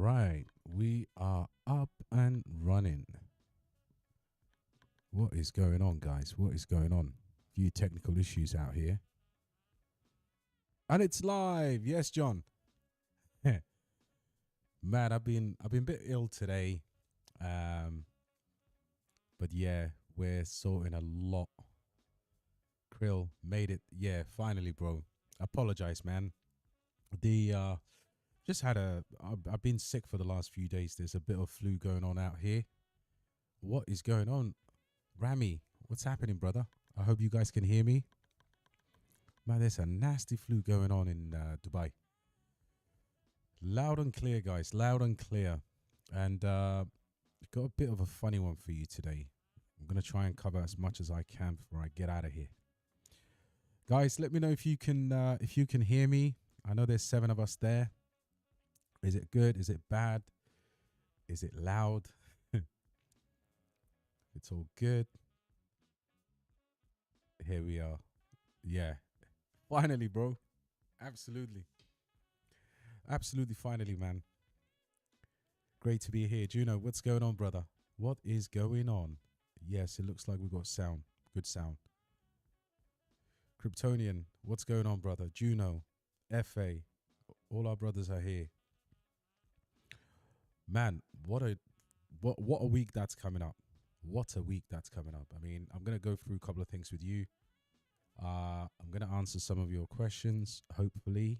right, we are up and running. What is going on, guys? What is going on? Few technical issues out here. And it's live. Yes, John. Man, I've been a bit ill today. But yeah, we're sorting a lot. Krill made it. Yeah, finally, bro. Apologize, man. Just had I've been sick for the last few days. There's a bit of flu going on out here. What is going on? Rami, what's happening, brother? I hope you guys can hear me. Man, there's a nasty flu going on in Dubai. Loud and clear, guys. Loud and clear. And got a bit of a funny one for you today. I'm going to try and cover as much as I can before I get out of here. Guys, let me know if you can hear me. I know there's 7 of us there. Is it good? Is it bad? Is it loud? It's all good. Here we are. Yeah. Finally, bro. Absolutely. Absolutely finally, man. Great to be here. Juno, what's going on, brother? What is going on? Yes, it looks like we've got sound. Good sound. Kryptonian, what's going on, brother? Juno, FA, all our brothers are here. Man, what a week that's coming up. What a week that's coming up. I mean, I'm going to go through a couple of things with you. I'm going to answer some of your questions, hopefully.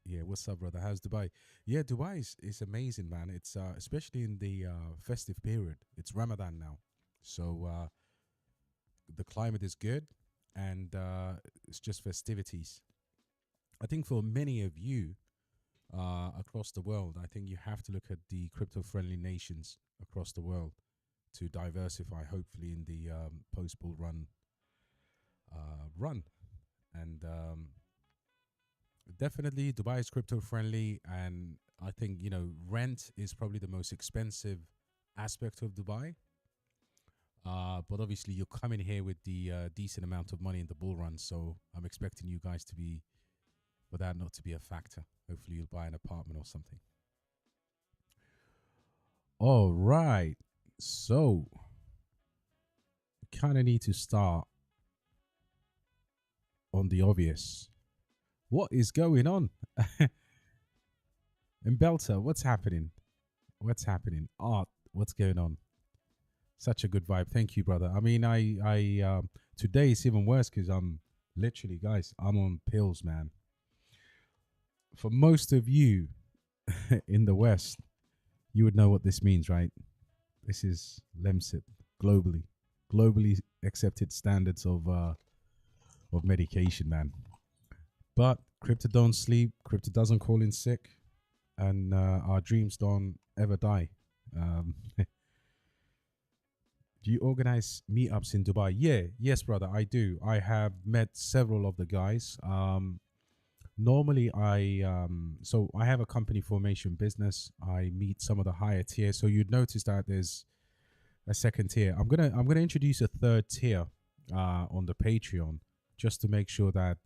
Yeah, what's up, brother? How's Dubai? Yeah, Dubai is amazing, man. It's especially in the festive period. It's Ramadan now. So the climate is good, and it's just festivities. I think for many of you across the world, I think you have to look at the crypto-friendly nations across the world to diversify, hopefully, in the post-bull run. And definitely, Dubai is crypto-friendly, and I think, rent is probably the most expensive aspect of Dubai. But obviously, you're coming here with the decent amount of money in the bull run, so I'm expecting you guys to be, for that not to be a factor. Hopefully, you'll buy an apartment or something. All right. So, we kind of need to start on the obvious. What is going on? And Belter, what's happening? What's happening? Art, what's going on? Such a good vibe. Thank you, brother. I mean, I today it's even worse because I'm literally, guys, I'm on pills, man. For most of you in the West, you would know what this means, right? This is Lemsip, globally accepted standards of medication, man. But crypto don't sleep, crypto doesn't call in sick, and our dreams don't ever die. Do you organize meetups in Dubai? Yeah, yes, brother, I do. I have met several of the guys. Normally, so I have a company formation business. I meet some of the higher tier. So you'd notice that there's a second tier. I'm gonna introduce a third tier on the Patreon, just to make sure that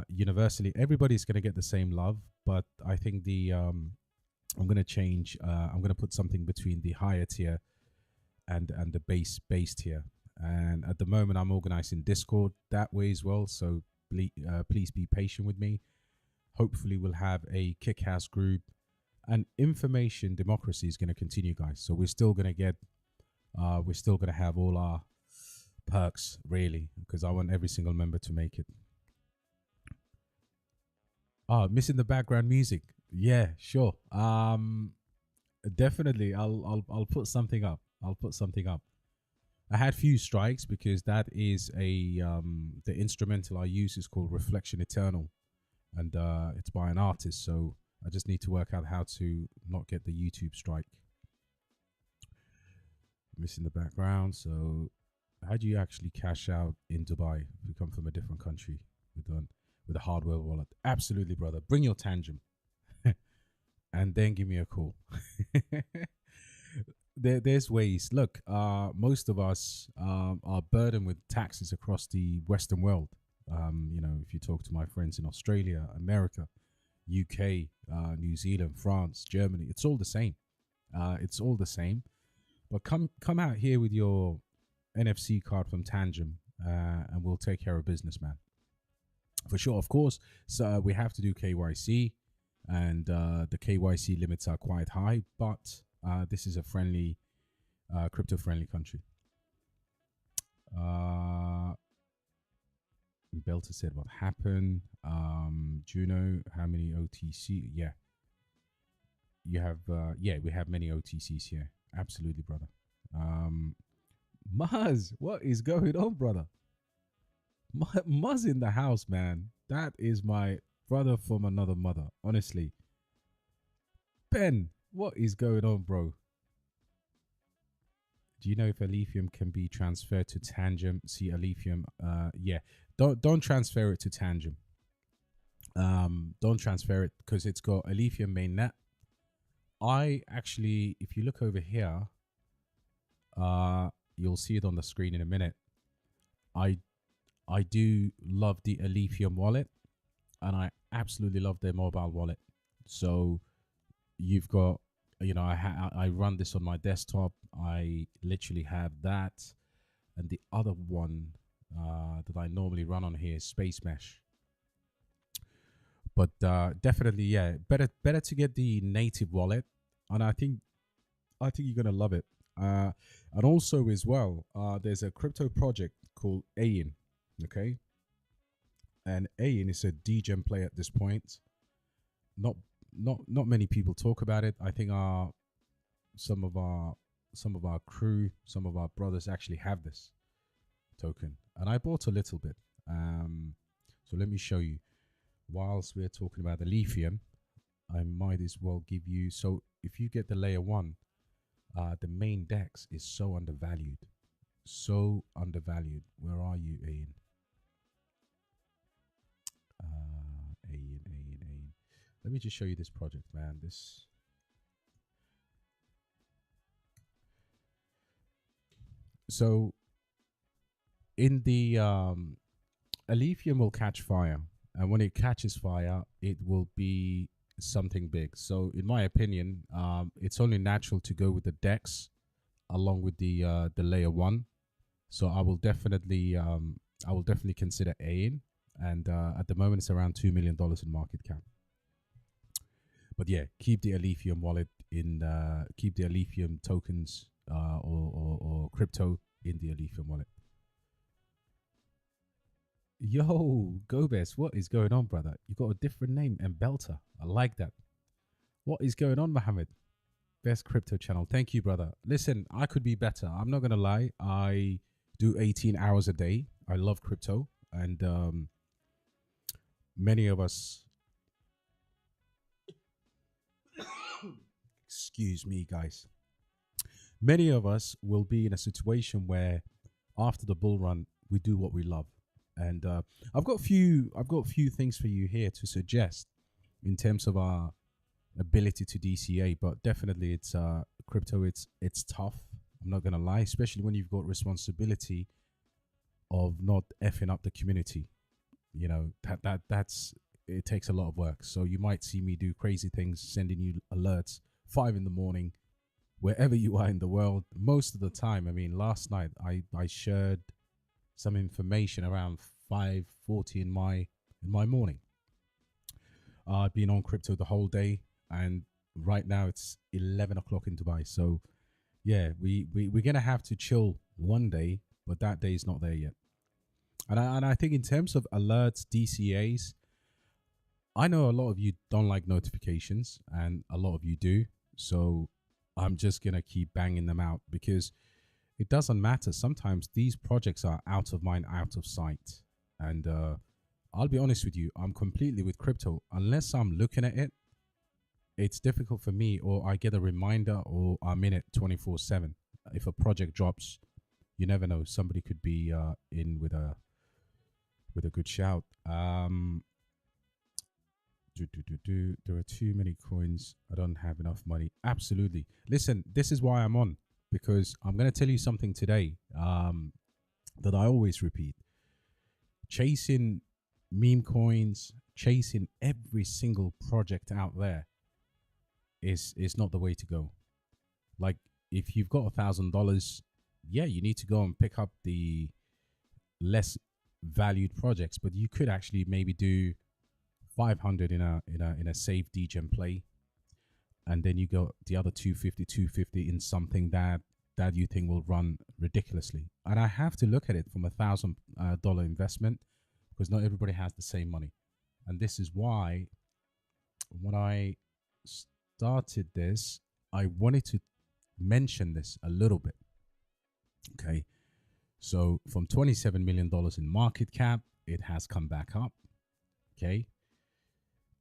universally everybody's gonna get the same love. But I think I'm gonna change. I'm gonna put something between the higher tier and the base tier. And at the moment, I'm organizing Discord that way as well. So please be patient with me. Hopefully, we'll have a kick-ass group, and information democracy is going to continue, guys. So we're still going to have all our perks, really, because I want every single member to make it. Missing the background music. Yeah, sure. Definitely, I'll put something up. I had few strikes because that is the instrumental I use is called Reflection Eternal, and it's by an artist. So I just need to work out how to not get the YouTube strike. Missing the background. So how do you actually cash out in Dubai if you come from a different country with a hardware wallet? Absolutely, brother. Bring your tangent and then give me a call. There's ways. Look, most of us are burdened with taxes across the Western world. If you talk to my friends in Australia, America, UK, New Zealand, France, Germany. It's all the same. It's all the same. But come out here with your NFC card from Tangem, and we'll take care of business, man. For sure, of course. So we have to do KYC, and the KYC limits are quite high. But this is a friendly, crypto-friendly country. Belter said what happened. Juno, how many OTC? Yeah, you have. Yeah, we have many OTCs here. Absolutely, brother. Maz, what is going on, brother? Maz in the house, man. That is my brother from another mother. Honestly, Ben, what is going on, bro? Do you know if Ethereum can be transferred to Tangem? See Ethereum. Yeah. Don't transfer it to Tangem. Don't transfer it because it's got Ethereum mainnet. I actually, if you look over here, you'll see it on the screen in a minute. I do love the Ethereum wallet, and I absolutely love their mobile wallet. So you've got, you know, I run this on my desktop. I literally have that, and the other one that I normally run on here is Space Mesh. But definitely, yeah, better to get the native wallet, and I think you're gonna love it. And also as well, there's a crypto project called AIN, okay, and AIN is a degen play at this point. Not many people talk about it. I think some of our crew, some of our brothers actually have this token, and I bought a little bit. So let me show you. Whilst we're talking about the lithium, I might as well give you. So if you get the layer 1, the main DEX is so undervalued. So undervalued. Where are you, Ian? Ian. Let me just show you this project, man. This. So in the Ethereum will catch fire. And when it catches fire, it will be something big. So in my opinion, it's only natural to go with the DEX along with the layer 1. So I will definitely consider AIN. And at the moment, it's around $2 million in market cap. But yeah, keep the Ethereum wallet in, keep the Ethereum tokens or crypto in the Ethereum wallet. Yo, Gobes, what is going on, brother? You got a different name, and Belter. I like that. What is going on, Mohammed? Best crypto channel. Thank you, brother. Listen, I could be better. I'm not gonna lie. I do 18 hours a day. I love crypto, and many of us. Excuse me, guys. Many of us will be in a situation where, after the bull run, we do what we love. And I've got a few things for you here to suggest in terms of our ability to DCA, but definitely it's crypto. It's tough. I'm not gonna lie, especially when you've got responsibility of not effing up the community. You know, that's it takes a lot of work. So you might see me do crazy things, sending you alerts 5 a.m, wherever you are in the world. Most of the time, I mean, last night I shared some information around 5:40 in my morning. I've been on crypto the whole day, and right now it's 11 o'clock in Dubai. So yeah, we're gonna have to chill one day, but that day is not there yet. And I think in terms of alerts, DCAs, I know a lot of you don't like notifications, and a lot of you do. So I'm just gonna keep banging them out, because it doesn't matter. Sometimes these projects are out of mind, out of sight. And I'll be honest with you, I'm completely with crypto. Unless I'm looking at it, it's difficult for me, or I get a reminder, or I'm in it 24/7. If a project drops, you never know. Somebody could be in with a good shout. There are too many coins. I don't have enough money. Absolutely. Listen, this is why I'm on. Because I'm going to tell you something today that I always repeat. Chasing meme coins, chasing every single project out there is not the way to go. Like, if you've got $1,000, yeah, you need to go and pick up the less valued projects, but you could actually maybe do 500 in a safe degen play, and then you go the other 250 in something that you think will run ridiculously. And I have to look at it from $1,000 investment, because not everybody has the same money. And this is why when I started this, I wanted to mention this a little bit. Okay. So from $27 million in market cap, it has come back up. Okay.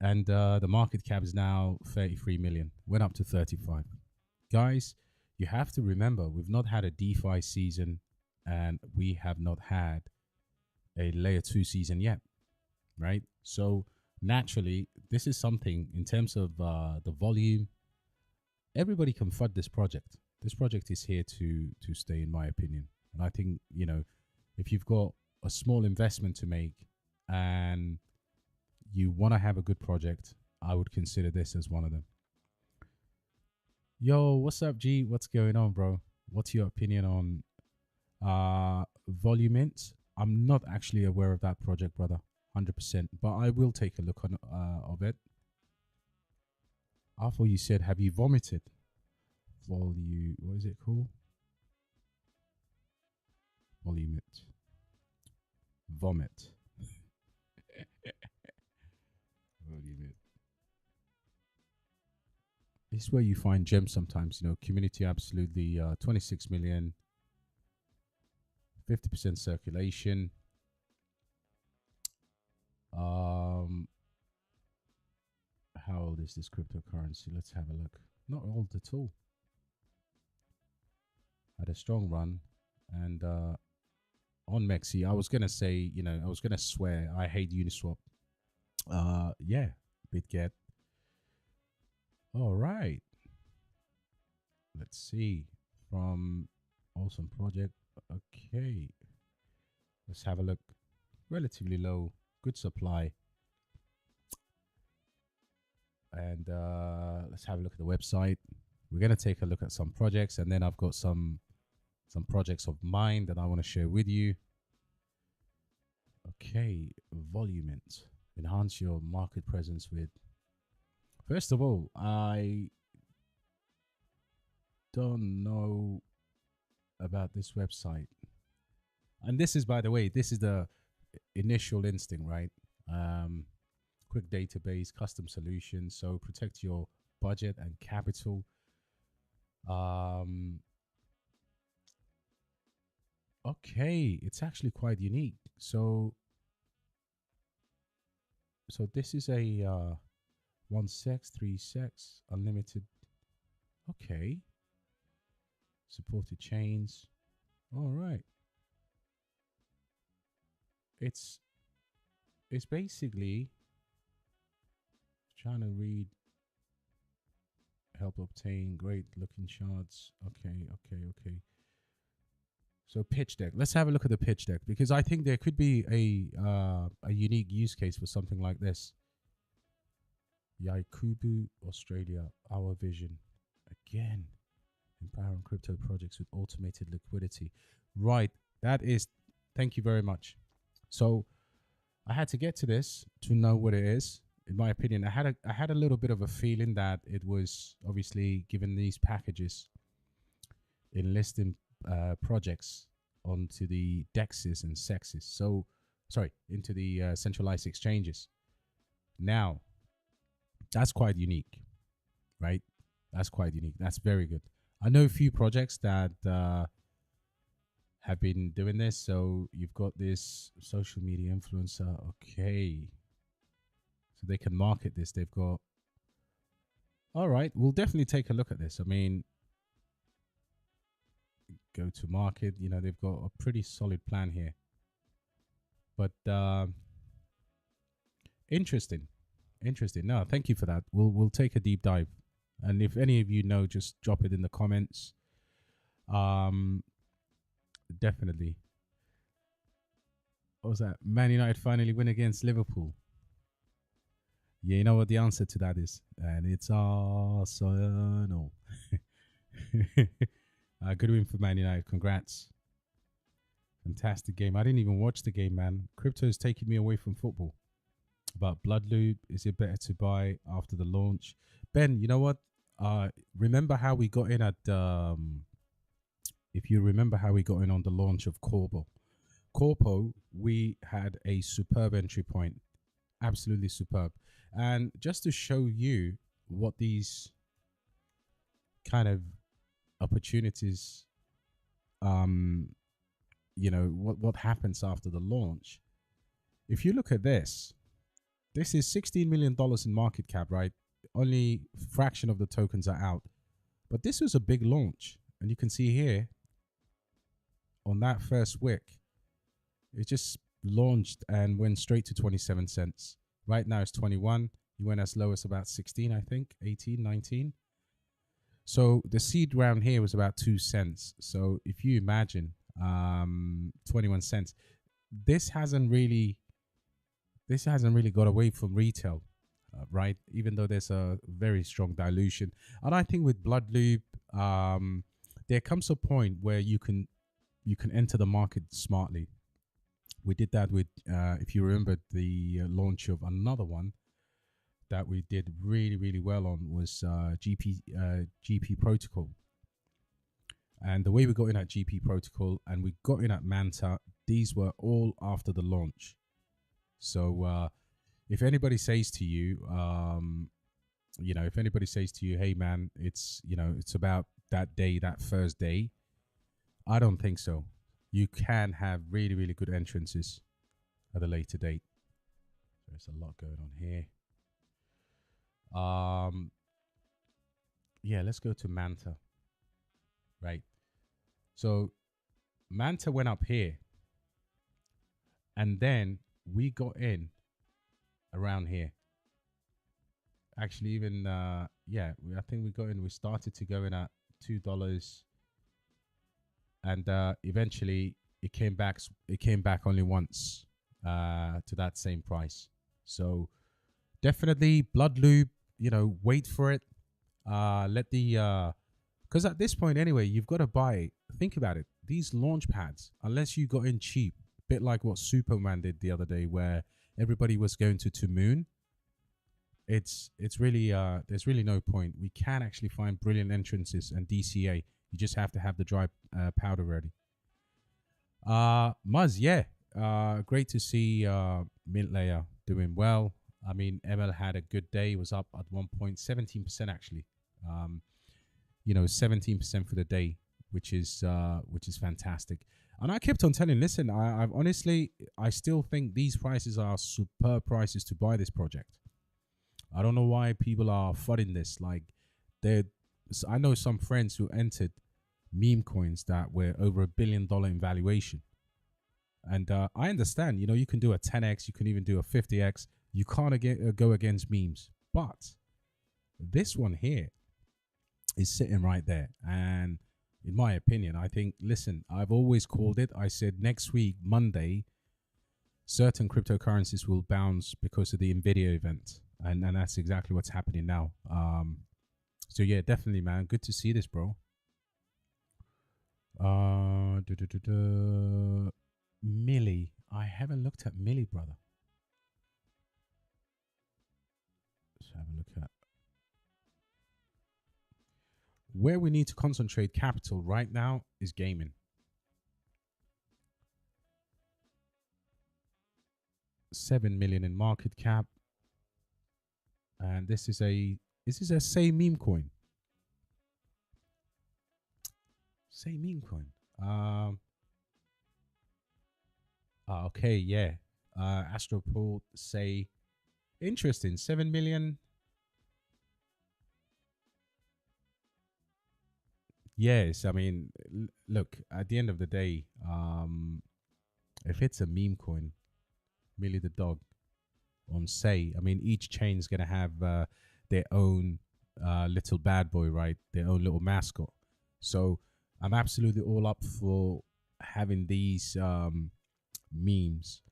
And the market cap is now 33 million, went up to 35. Guys, you have to remember, we've not had a DeFi season, and we have not had a layer 2 season yet, right? So naturally, this is something in terms of the volume. Everybody can fund this project. This project is here to stay, in my opinion. And I think, you know, if you've got a small investment to make and you want to have a good project, I would consider this as one of them. Yo, what's up, G? What's going on, bro? What's your opinion on Volumint? I'm not actually aware of that project, brother, 100%, but I will take a look on of it. I thought you said, have you vomited? What is it called? Volumint. Vomit. Volumint. This is where you find gems sometimes, you know. Community absolutely 26 million, 50% circulation. How old is this cryptocurrency? Let's have a look. Not old at all. Had a strong run, and on MEXC, I was gonna say, you know, I was gonna swear I hate Uniswap. Yeah, BitGet. All right. Let's see. From awesome project. Okay. Let's have a look. Relatively low, good supply. And let's have a look at the website. We're going to take a look at some projects, and then I've got some projects of mine that I want to share with you. Okay, Volumint. Enhance your market presence with. First of all, I don't know about this website. And this is, by the way, this is the initial instinct, right? Quick database, custom solutions. So protect your budget and capital. Okay, it's actually quite unique. So this is a 1 sex, 3 sex, unlimited. Okay. Supported chains. All right. It's basically trying to read. Help obtain great looking charts. Okay. So pitch deck. Let's have a look at the pitch deck, because I think there could be a unique use case for something like this. Yaikubu, Australia, our vision. Again, empowering crypto projects with automated liquidity. Right. That is, thank you very much. So I had to get to this to know what it is. In my opinion, I had a little bit of a feeling that it was obviously, given these packages, enlisting projects onto the DEXs and SEXs. So, sorry, into the centralized exchanges. Now, that's quite unique, right? That's quite unique. That's very good. I know a few projects that have been doing this. So you've got this social media influencer. Okay. So they can market this. They've got. All right. We'll definitely take a look at this. I mean, go to market. You know, they've got a pretty solid plan here. But interesting. No, thank you for that. We'll take a deep dive. And if any of you know, just drop it in the comments. Definitely. What was that? Man United finally win against Liverpool. Yeah, you know what the answer to that is? And it's Arsenal. Good win for Man United. Congrats. Fantastic game. I didn't even watch the game, man. Crypto is taking me away from football. But Bloodloop, is it better to buy after the launch? Ben, you know what? Remember how we got in at, if you remember how we got in on the launch of Corpo. Corpo, we had a superb entry point. Absolutely superb. And just to show you what these kind of opportunities, what happens after the launch. If you look at this is $16 million in market cap, right? Only fraction of the tokens are out. But this was a big launch. And you can see here on that first wick, it just launched and went straight to 27 cents. Right now it's 21. You went as low as about 16, I think, 18, 19. So the seed round here was about 2 cents. So if you imagine 21 cents, this hasn't really got away from retail, right? Even though there's a very strong dilution. And I think with Bloodloop, there comes a point where you can enter the market smartly. We did that with, if you remember, the launch of another one that we did really, really well on was GP Protocol. And the way we got in at GP Protocol and we got in at Manta, these were all after the launch. So if anybody says to you, hey man, it's about that day, that first day, I don't think so. You can have really, really good entrances at a later date. There's a lot going on here. Yeah, let's go to Manta. Right. So Manta went up here. And then we got in around here. Actually, even I think we got in. We started to go in at $2, and eventually it came back. It came back only once to that same price. So definitely Bloodloop. Wait for it. Let the because at this point anyway, you've got to buy. Think about it. These launch pads, unless you got in cheap, bit like what Superman did the other day, where everybody was going to Moon. It's really there's really no point. We can actually find brilliant entrances and DCA. You just have to have the dry powder ready. Muzz, yeah, great to see Mintlayer doing well. I mean, ML had a good day. Was up at 1.17% actually. 17% for the day, which is fantastic. And I kept on telling, listen, I've honestly, I still think these prices are superb prices to buy this project. I don't know why people are fudding this. Like, I know some friends who entered meme coins that were over $1 billion in valuation. And I understand, you can do a 10x, you can even do a 50x. You can't go against memes. But this one here is sitting right there. And in my opinion, I think, listen, I've always called it. I said next week, Monday, certain cryptocurrencies will bounce because of the NVidia event. And that's exactly what's happening now. So yeah, definitely, man. Good to see this, bro. Millie. I haven't looked at Millie, brother. Let's have a look at where we need to concentrate capital right now is gaming. $7 million in market cap. And this is a Say meme coin. Say meme coin. Okay, yeah. Astroport Say. Interesting. 7 million. Yes, I mean, look, at the end of the day, if it's a meme coin, Millie the dog on Say, I mean, each chain's going to have their own little bad boy, right? Their own little mascot. So I'm absolutely all up for having these memes.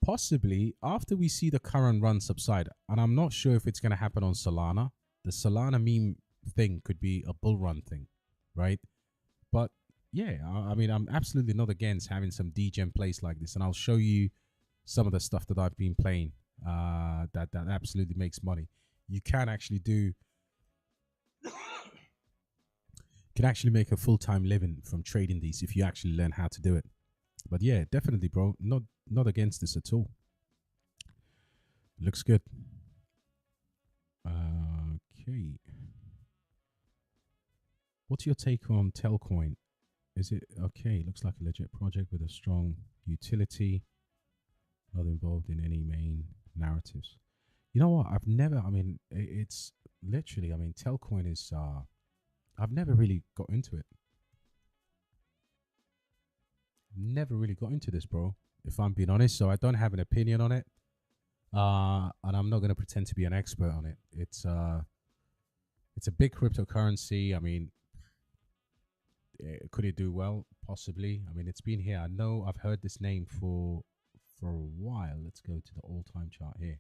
possibly after we see the current run subside, and I'm not sure if it's going to happen on Solana. The Solana meme thing could be a bull run thing, right? But yeah, I mean, I'm absolutely not against having some degen plays like this, and I'll show you some of the stuff that I've been playing that absolutely makes money. You can actually make a full-time living from trading these if you actually learn how to do it. But yeah, definitely, bro. Not against this at all. Looks good. Okay. What's your take on Telcoin? Is it okay? Looks like a legit project with a strong utility, not involved in any main narratives. You know what? I've never, I mean, it's literally, I mean, Telcoin is, I've never really got into it. Never really got into this, bro, if I'm being honest. So I don't have an opinion on it. And I'm not going to pretend to be an expert on it. It's a big cryptocurrency. I mean, could it do well? Possibly. I mean, it's been here. I know I've heard this name for a while. Let's go to the all-time chart here.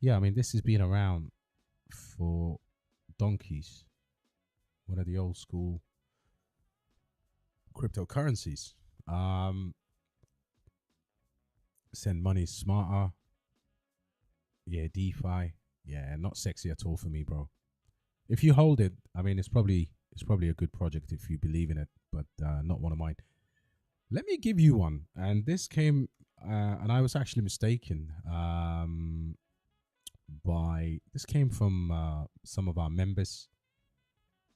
Yeah, I mean, this has been around for donkeys. One of the old school cryptocurrencies. Send money smarter. Yeah, DeFi. Yeah, not sexy at all for me, bro. If you hold it, I mean, it's probably a good project if you believe in it, but not one of mine. Let me give you one, and this came, and I was actually mistaken. This came from some of our members,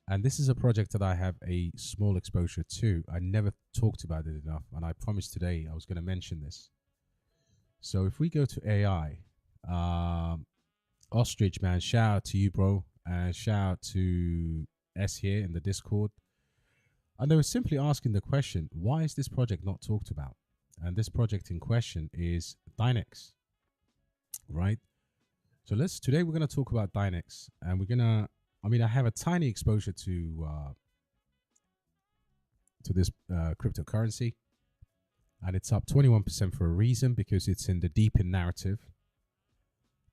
and this is a project that I have a small exposure to. I never talked about it enough, and I promised today I was going to mention this. So if we go to AI, Ostrich, man, shout out to you, bro, and shout out to S here in the Discord. And they were simply asking the question, why is this project not talked about? And this project in question is Dynex, right? So today we're going to talk about Dynex, and I have a tiny exposure to this cryptocurrency, and it's up 21% for a reason, because it's in the deep in narrative.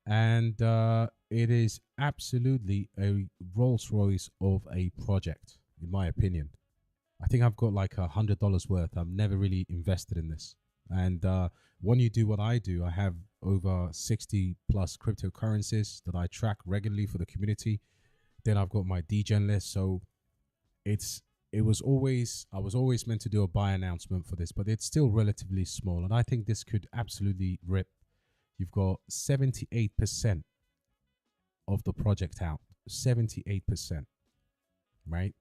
And it is absolutely a Rolls Royce of a project, in my opinion. I think I've got like $100 worth. I've never really invested in this. And when you do what I do, I have over 60 plus cryptocurrencies that I track regularly for the community. Then I've got my degen list. So I was always meant to do a buy announcement for this, but it's still relatively small. And I think this could absolutely rip. You've got 78% of the project out, 78%, right?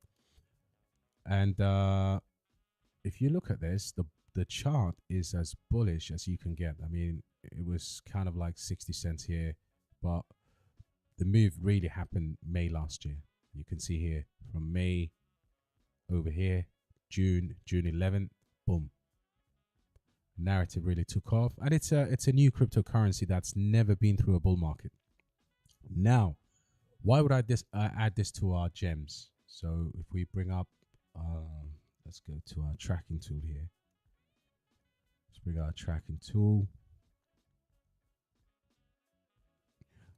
And if you look at this, the chart is as bullish as you can get. I mean, it was kind of like 60 cents here, but the move really happened May last year. You can see here from May over here, June 11th, boom. Narrative really took off, and it's a new cryptocurrency that's never been through a bull market. Now, why would I add this to our gems? So if we bring up, let's go to our tracking tool here. Let's bring our tracking tool.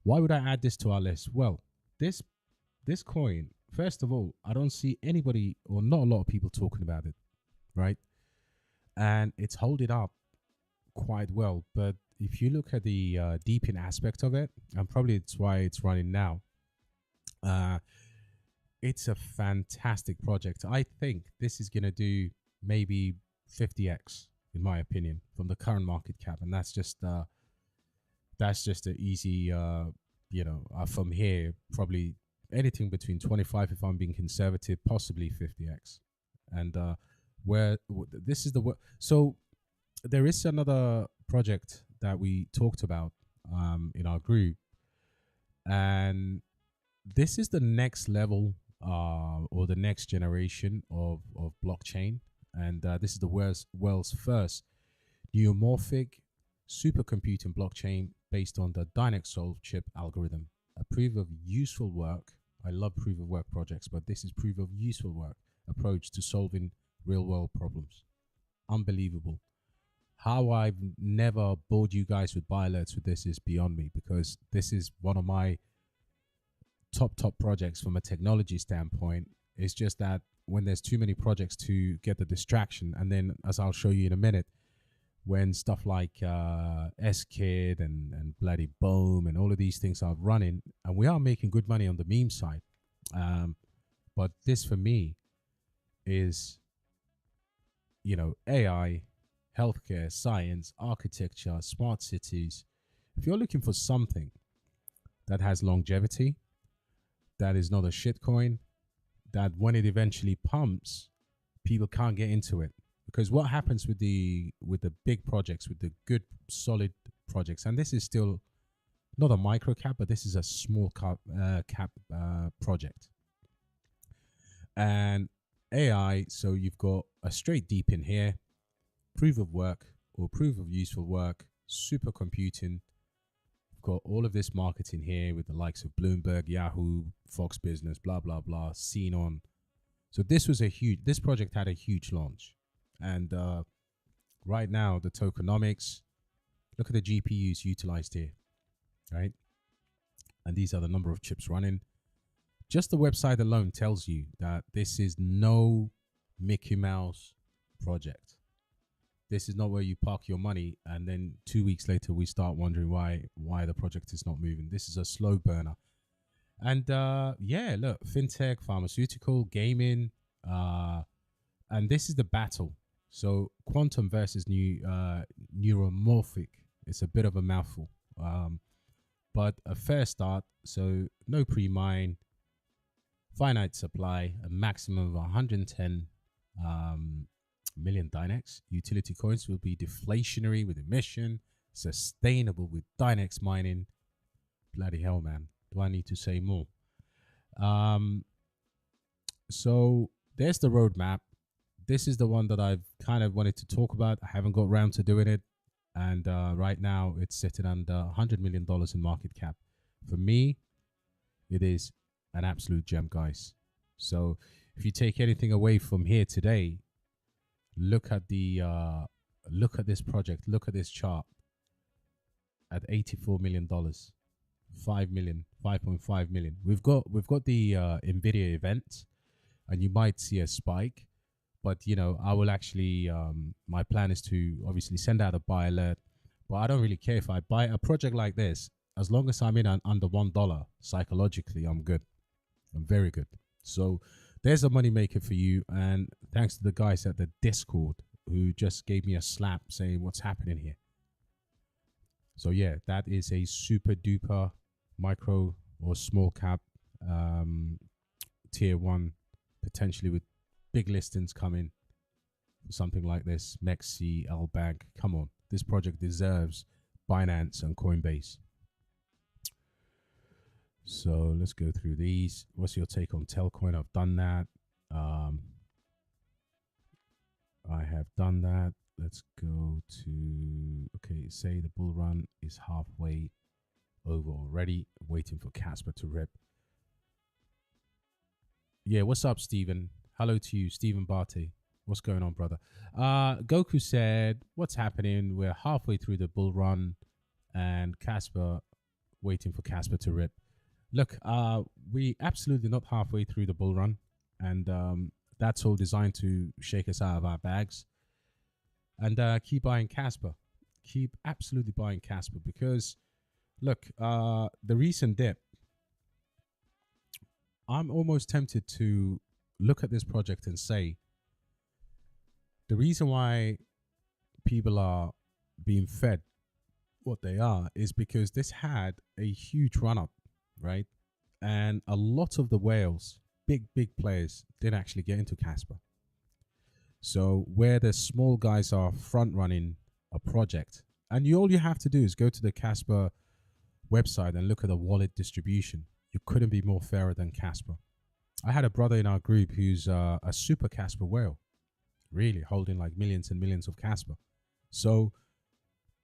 Why would I add this to our list? Well, this coin, first of all, I don't see anybody, or not a lot of people talking about it, right? And it's holding up quite well. But if you look at the deep in aspect of it, and probably it's why it's running now, it's a fantastic project. I think this is going to do maybe 50x, in my opinion, from the current market cap. And that's just an easy, from here, probably anything between 25, if I'm being conservative, possibly 50x. And this is the so there is another project that we talked about in our group, and this is the next level or the next generation of blockchain, and this is the world's first neuromorphic supercomputing blockchain based on the Dynex Solve chip algorithm, a proof of useful work. I love proof of work projects, but this is proof of useful work approach to solving real world problems. Unbelievable. How I've never bored you guys with buy alerts with this is beyond me, because this is one of my top projects from a technology standpoint. It's just that when there's too many projects to get the distraction, and then as I'll show you in a minute, when stuff like skid and bloody boom and all of these things are running, and we are making good money on the meme side, but this for me is, you know, AI, healthcare, science, architecture, smart cities. If you're looking for something that has longevity, that is not a shitcoin, that when it eventually pumps, people can't get into it. Because what happens with the big projects, with the good solid projects, and this is still not a micro cap, but this is a small cap project. And AI, so you've got a straight deep in here, proof of work or proof of useful work, supercomputing. You've got all of this marketing here with the likes of Bloomberg, Yahoo, Fox Business, blah, blah, blah, seen on. So this project had a huge launch. And right now, the tokenomics, look at the GPUs utilized here, right? And these are the number of chips running. Just the website alone tells you that this is no Mickey Mouse project. This is not where you park your money and then 2 weeks later we start wondering why the project is not moving. This is a slow burner. And yeah, look, fintech, pharmaceutical, gaming, and this is the battle. So quantum versus neuromorphic. It's a bit of a mouthful, but a fair start. So no pre-mine, finite supply, a maximum of 110 million Dynex. Utility coins will be deflationary with emission, sustainable with Dynex mining. Bloody hell, man. Do I need to say more? So there's the roadmap. This is the one that I've kind of wanted to talk about. I haven't got around to doing it. And right now it's sitting under $100 million in market cap. For me, it is an absolute gem, guys. So if you take anything away from here today, look at this project, look at this chart at $84 million, 5 million, 5.5 million. We've got the NVidia event, and you might see a spike. But, you know, I will actually, my plan is to obviously send out a buy alert. But I don't really care if I buy a project like this. As long as I'm in under $1, psychologically, I'm good. I'm very good. So there's a money maker for you. And thanks to the guys at the Discord who just gave me a slap saying what's happening here. So, yeah, that is a super duper micro or small cap tier one, potentially with big listings coming, something like this. MEXC, LBAG, come on. This project deserves Binance and Coinbase. So let's go through these. What's your take on Telcoin? I've done that. I have done that. Let's go to, okay, say the bull run is halfway over already, waiting for Kaspa to rip. Yeah, what's up, Stephen? Hello to you, Stephen Barty. What's going on, brother? Goku said, what's happening? We're halfway through the bull run and Kaspa, waiting for Kaspa to rip. Look, we absolutely not halfway through the bull run. And that's all designed to shake us out of our bags. And keep buying Kaspa. Keep absolutely buying Kaspa because, look, the recent dip, I'm almost tempted to look at this project and say the reason why people are being fed what they are is because this had a huge run up, right? And a lot of the whales, big players, didn't actually get into Kaspa. So where the small guys are front running a project, and all you have to do is go to the Kaspa website and look at the wallet distribution. You couldn't be more fairer than Kaspa. I had a brother in our group who's a super Kaspa whale, really holding like millions and millions of Kaspa. So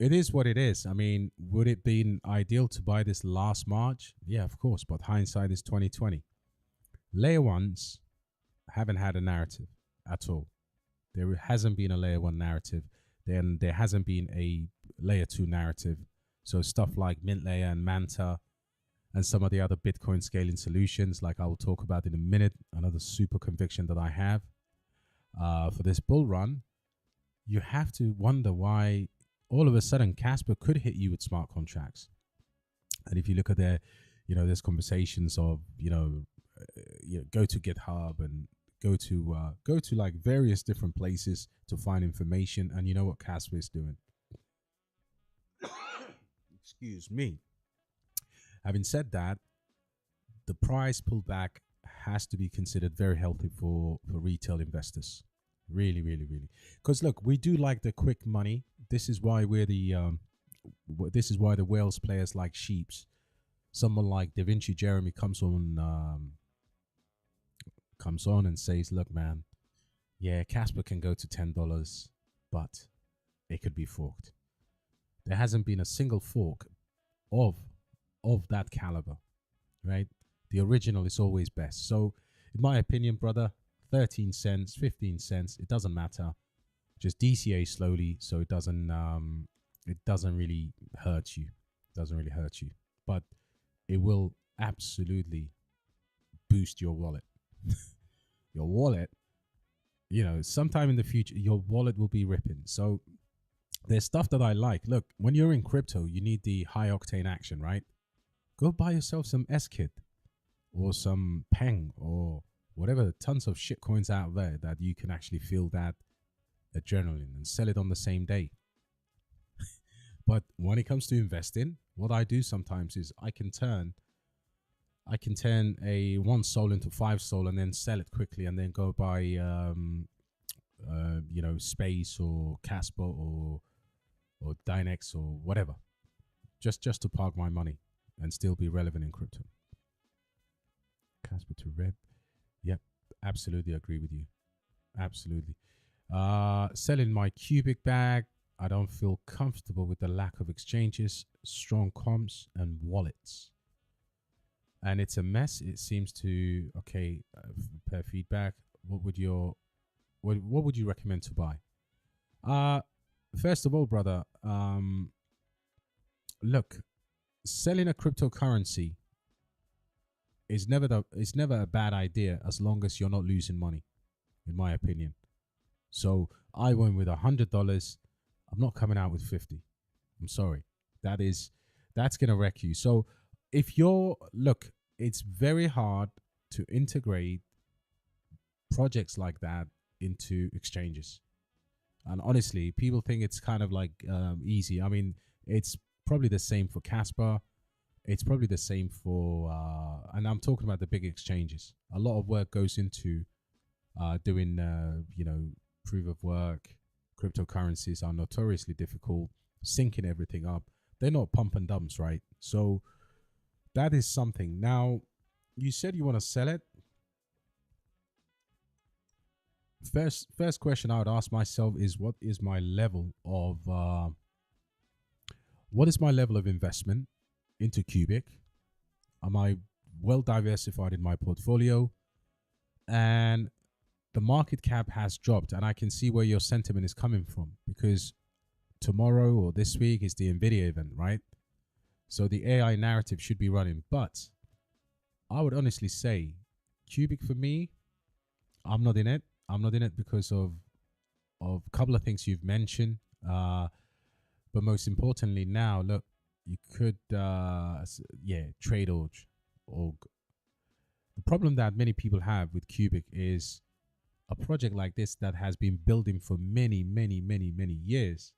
it is what it is. I mean, would it be ideal to buy this last March? Yeah, of course, but hindsight is 2020. Layer ones haven't had a narrative at all. There hasn't been a layer one narrative. then there hasn't been a layer 2 narrative. So stuff like Mintlayer and Manta and some of the other Bitcoin scaling solutions, like I will talk about in a minute, another super conviction that I have for this bull run, you have to wonder why all of a sudden Kaspa could hit you with smart contracts. And if you look at their, there's conversations of, go to GitHub and go to like various different places to find information. And you know what Kaspa is doing? Excuse me. Having said that, the price pullback has to be considered very healthy for retail investors. Really, really, really. Because look, we do like the quick money. This is why we're this is why the whales players like sheeps. Someone like Da Vinci Jeremy comes on and says, look, man, yeah, Kaspa can go to $10, but it could be forked. There hasn't been a single fork of that caliber, right? The original is always best. So in my opinion, brother, 13 cents, 15 cents, it doesn't matter. Just DCA slowly so it doesn't really hurt you. Doesn't really hurt you. But it will absolutely boost your wallet. Your wallet, sometime in the future, your wallet will be ripping. So there's stuff that I like. Look, when you're in crypto, you need the high octane action, right? Go buy yourself some S-Kit or some Peng or whatever, tons of shit coins out there that you can actually feel that adrenaline and sell it on the same day. But when it comes to investing, what I do sometimes is I can turn a 1 SOL into 5 SOL and then sell it quickly and then go buy Space or Kaspa or Dynex or whatever, just to park my money and still be relevant in crypto. Kaspa to Reb. Yep, absolutely agree with you. Absolutely. Selling my cubic bag. I don't feel comfortable with the lack of exchanges, strong comps, and wallets. And it's a mess. It seems to, per feedback, what would you recommend to buy? First of all, brother, look, selling a cryptocurrency is never a bad idea as long as you're not losing money, in my opinion. So I went with $100. I'm not coming out with 50. I'm sorry. That's gonna wreck you. So look, it's very hard to integrate projects like that into exchanges. And honestly, people think it's kind of like easy. I mean, it's probably the same for Kaspa. It's probably the same for, and I'm talking about the big exchanges. A lot of work goes into doing, proof of work. Cryptocurrencies are notoriously difficult, syncing everything up. They're not pump and dumps, right? So that is something. Now, you said you want to sell it. First question I would ask myself is what is my level of investment into Cubic? Am I well diversified in my portfolio? And the market cap has dropped, and I can see where your sentiment is coming from, because tomorrow or this week is the NVidia event, right? So the AI narrative should be running. But I would honestly say Cubic, for me, I'm not in it. I'm not in it because of a couple of things you've mentioned. But most importantly now, look, you could, trade org. The problem that many people have with Cubic is a project like this that has been building for many, many, many, many years.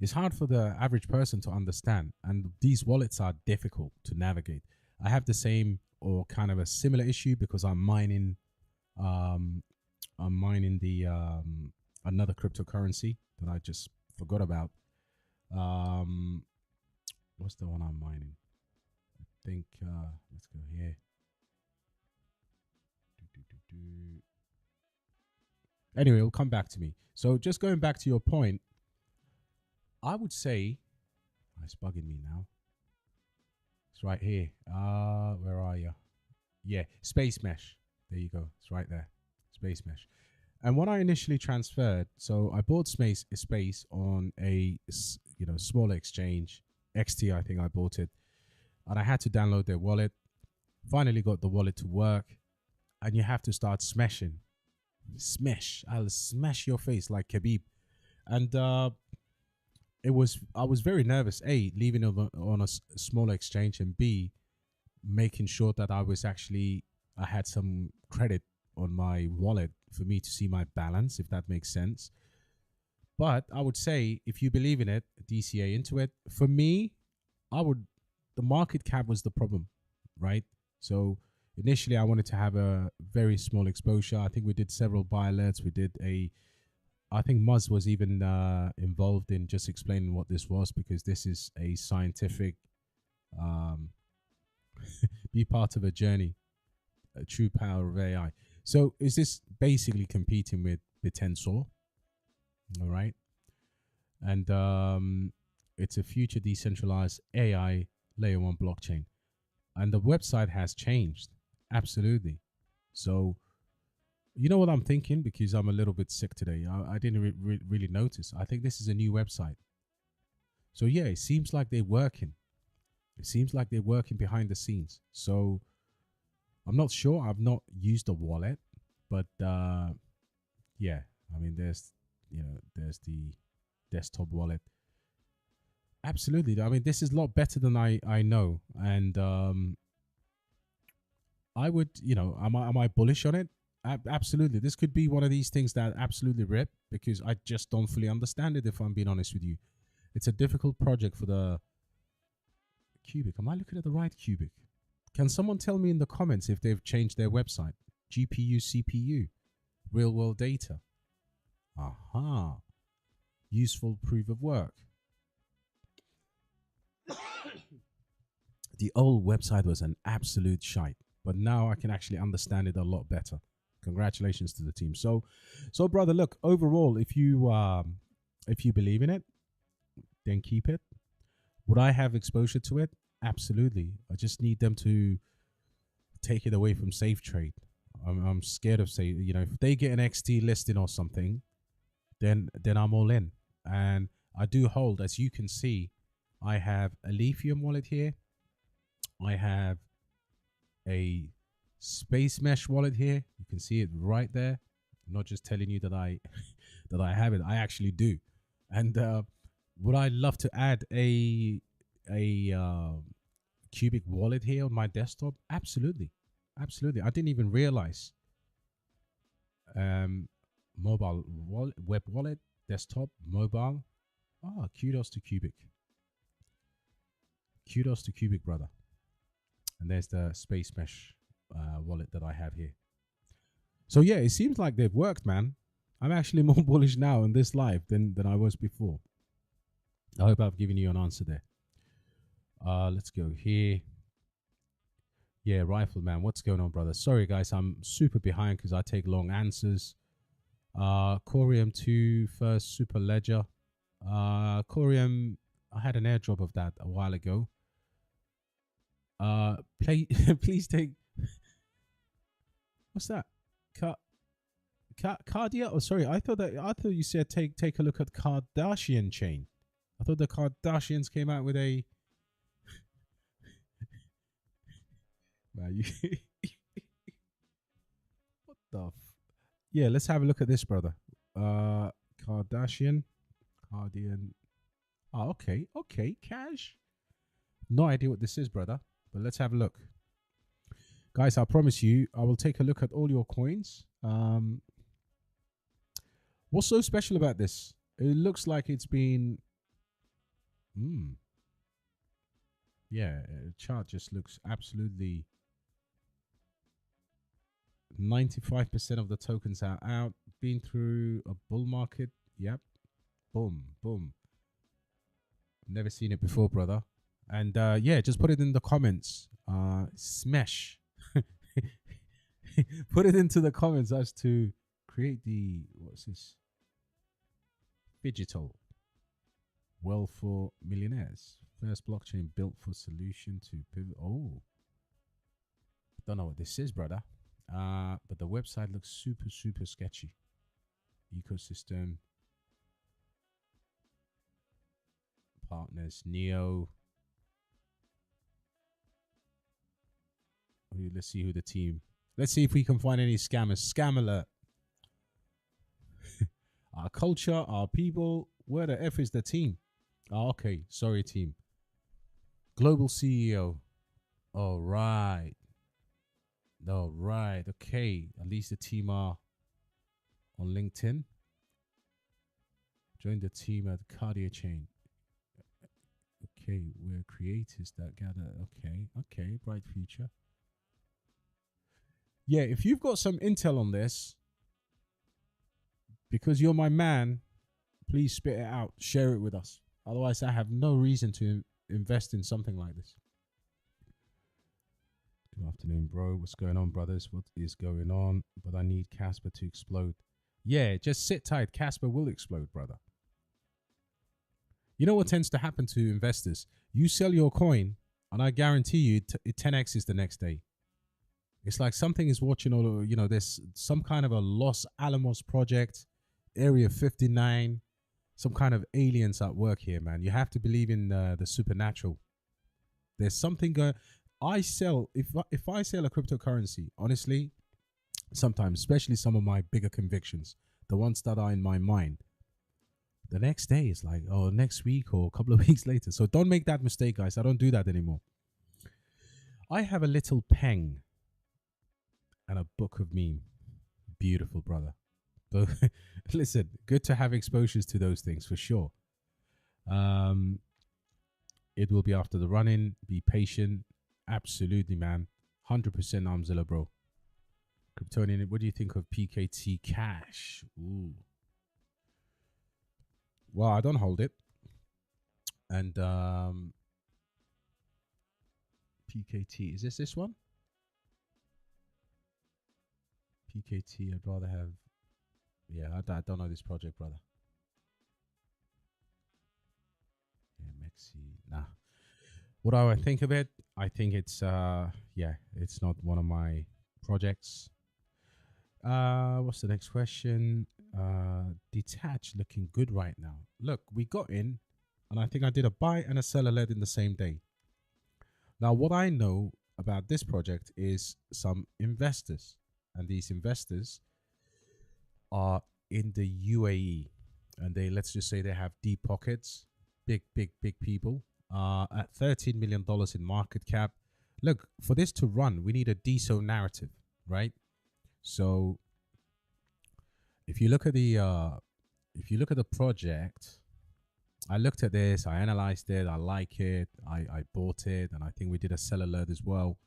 It's hard for the average person to understand, and these wallets are difficult to navigate. I have the same or kind of a similar issue because I'm mining the another cryptocurrency that I just forgot about. What's the one I'm mining? I think let's go here. Anyway, it'll come back to me. So just going back to your point, I would say, it's bugging me now. It's right here. Where are you? Yeah, Space Mesh. There you go. It's right there. Space Mesh. And when I initially transferred, so I bought space on a smaller exchange, XT, I think I bought it, and I had to download their wallet. Finally got the wallet to work, and you have to start smashing. Smash! I'll smash your face like Khabib. And I was very nervous. A, leaving on a smaller exchange, and B, making sure that I had some credit on my wallet for me to see my balance, if that makes sense. But I would say, if you believe in it, DCA into it. For me, the market cap was the problem, right? So initially I wanted to have a very small exposure. I think we did several buy alerts. I think Muzz was even involved in just explaining what this was, because this is a scientific, be part of a journey, a true power of AI. So is this basically competing with Tensor? All right. And it's a future decentralized AI layer 1 blockchain. And the website has changed. Absolutely. So, you know what I'm thinking? Because I'm a little bit sick today. I didn't really notice. I think this is a new website. So, yeah, it seems like they're working. It seems like they're working behind the scenes. So, I'm not sure. I've not used the wallet. But, yeah, I mean, there's the desktop wallet. Absolutely. I mean, this is a lot better than I know. And I would, am I bullish on it? Absolutely. This could be one of these things that absolutely rip, because I just don't fully understand it, if I'm being honest with you. It's a difficult project for the Cubic. Am I looking at the right Cubic? Can someone tell me in the comments if they've changed their website? GPU, CPU, real world data. Aha. Useful proof of work. The old website was an absolute shite, but now I can actually understand it a lot better. Congratulations to the team. So brother, look, overall, if you believe in it, then keep it. Would I have exposure to it? Absolutely. I just need them to take it away from Safe Trade. I'm scared of if they get an XT listing or something, then I'm all in. And I do hold, as you can see, I have a Lithium wallet here. I have a Space Mesh wallet here. You can see it right there. I'm not just telling you that I have it. I actually do. And would I love to add a Cubic wallet here on my desktop? Absolutely. I didn't even realize. Mobile wallet, web wallet, desktop, mobile. Kudos to Cubic. Kudos to Cubic, brother. And there's the Space Mesh wallet that I have here. So yeah, it seems like they've worked, man. I'm actually more bullish now in this live than I was before. I hope I've given you an answer there. Let's go here. Yeah, Rifleman, what's going on, brother? Sorry, guys, I'm super behind because I take long answers. Corium 2 first super ledger. Corium, I had an airdrop of that a while ago. Please take. What's that? Cardia? Oh, sorry. I thought you said take a look at Kardashian chain. I thought the Kardashians came out with a. What the? Yeah, let's have a look at this, brother. Cardian. Oh, okay, cash. No idea what this is, brother. But let's have a look. Guys, I promise you, I will take a look at all your coins. What's so special about this? It looks like it's been... Yeah, the chart just looks absolutely... 95% of the tokens are out. Been through a bull market. Yep. Boom, boom. Never seen it before, brother. And yeah, just put it in the comments. Smash. Put it into the comments as to create the, what's this? Digital. Well for millionaires. First blockchain built for solution to pivot. Oh. Don't know what this is, brother. But the website looks super, super sketchy. ecosystem partners, Neo. Let's see who the team. Let's see if we can find any scammers. Scam alert. Our culture, our people. Where the F is the team? Oh, okay. Sorry, team. Global CEO. All right. All right. Okay. At least the team are on LinkedIn. Join the team at Cardio Chain. Okay. We're creators that gather. Okay. Okay. Bright future. Yeah. If you've got some intel on this, because you're my man, please spit it out. Share it with us. Otherwise, I have no reason to invest in something like this. Good afternoon, bro. What's going on, brothers? What is going on? But I need Kaspa to explode. Yeah, just sit tight. Kaspa will explode, brother. You know what tends to happen to investors? You sell your coin, and I guarantee you it 10x is the next day. It's like something is watching all, you know, there's some kind of a Los Alamos project, Area 59, some kind of aliens at work here, man. You have to believe in the supernatural. There's something going. If I sell a cryptocurrency, honestly, sometimes, especially some of my bigger convictions, the ones that are in my mind, the next day is like, oh, next week or a couple of weeks later. So don't make that mistake, guys. I don't do that anymore. I have a little pen and a book of meme. Beautiful, brother. But listen, good to have exposures to those things for sure. It will be after the run-in. Be patient. Absolutely, man. 100% Armzilla, bro. Kryptonian, what do you think of PKT Cash? Ooh. Well, I don't hold it. And PKT, is this one? PKT, I'd rather have. Yeah, I don't know this project, brother. Yeah, MEXC, nah. What do I think of it? I think it's yeah, it's not one of my projects. What's the next question? Detach looking good right now. Look, we got in, and I think I did a buy and a sell alert in the same day. Now, what I know about this project is some investors, and these investors are in the UAE, and they, let's just say they have deep pockets, big people, at $13 million in market cap. Look, for this to run, we need a DSO narrative, right? So if you look at the project, I looked at this, I analyzed it, I like it, I bought it, and I think we did a sell alert as well.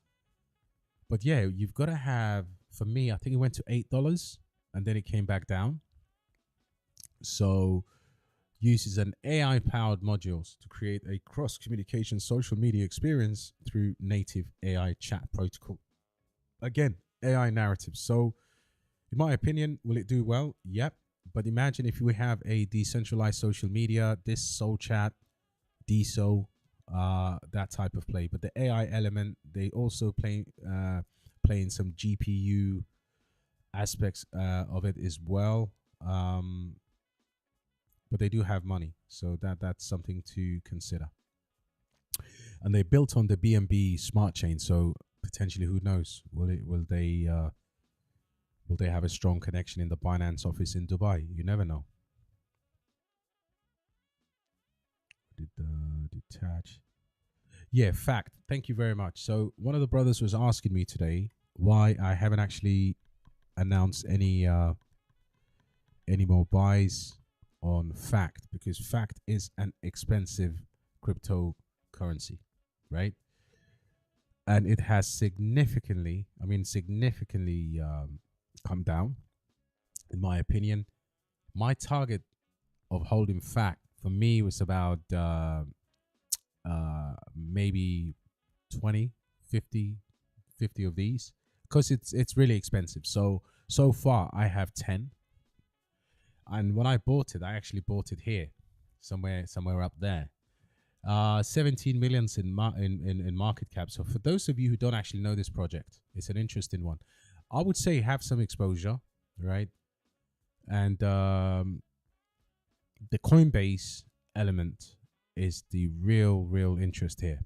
But yeah, you've got to have, for me, I think it went to $8 and then it came back down. So uses an AI powered modules to create a cross communication social media experience through native AI chat protocol. Again, AI narrative. So in my opinion, will it do well? Yep. But imagine if we have a decentralized social media, this soul chat, DSO, that type of play. But the AI element, they also playing some GPU aspects of it as well. But they do have money, so that's something to consider. And they built on the BNB smart chain, so potentially, who knows? Will they have a strong connection in the Binance office in Dubai? You never know. Did detach? Yeah, fact. Thank you very much. So one of the brothers was asking me today why I haven't actually announced any more buys on fact, because fact is an expensive cryptocurrency, right? And it has significantly come down, in my opinion. My target of holding fact for me was about maybe 20, 50 of these, because it's really expensive. So far I have 10. And when I bought it, I actually bought it here, somewhere up there. 17 millions in market cap. So for those of you who don't actually know this project, it's an interesting one. I would say have some exposure, right? And the Coinbase element is the real interest here.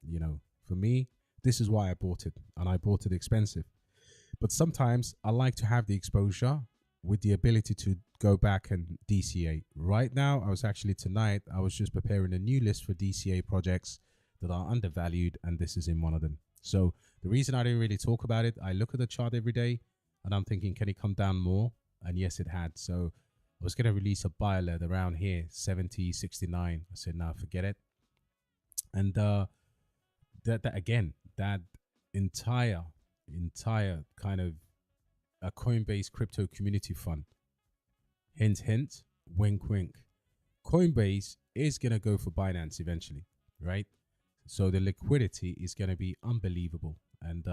You know, for me, this is why I bought it, and I bought it expensive. But sometimes I like to have the exposure with the ability to go back and DCA. Right now, tonight, I was just preparing a new list for DCA projects that are undervalued, and this is in one of them. So the reason I didn't really talk about it, I look at the chart every day and I'm thinking, can it come down more? And yes, it had. So I was going to release a buy alert around here, 70, 69. I said, no, forget it. And that again, that entire kind of a Coinbase crypto community fund. Hint, hint, wink, wink. Coinbase is going to go for Binance eventually, right? So the liquidity is going to be unbelievable. And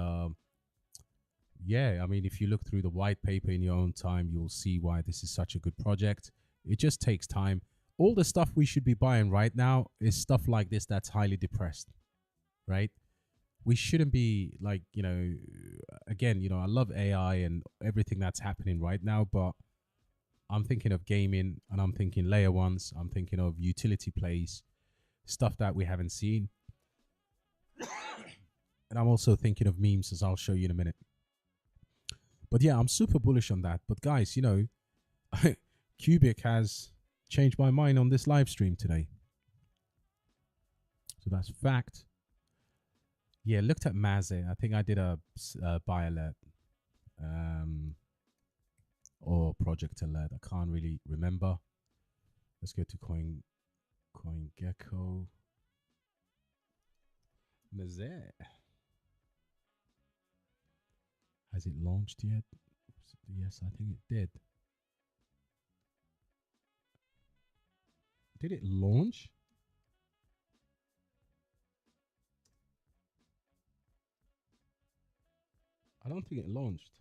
yeah, I mean, if you look through the white paper in your own time, you'll see why this is such a good project. It just takes time. All the stuff we should be buying right now is stuff like this that's highly depressed, right? We shouldn't be like, again, I love AI and everything that's happening right now, but I'm thinking of gaming and I'm thinking layer ones. I'm thinking of utility plays, stuff that we haven't seen. And I'm also thinking of memes, as I'll show you in a minute. But yeah, I'm super bullish on that. But guys, Cubic has changed my mind on this live stream today. So that's fact. Yeah, looked at Maze. I think I did a buy alert or project alert. I can't really remember. Let's go to CoinGecko. Maze. Has it launched yet? Yes, I think it did. Did it launch? I don't think it launched.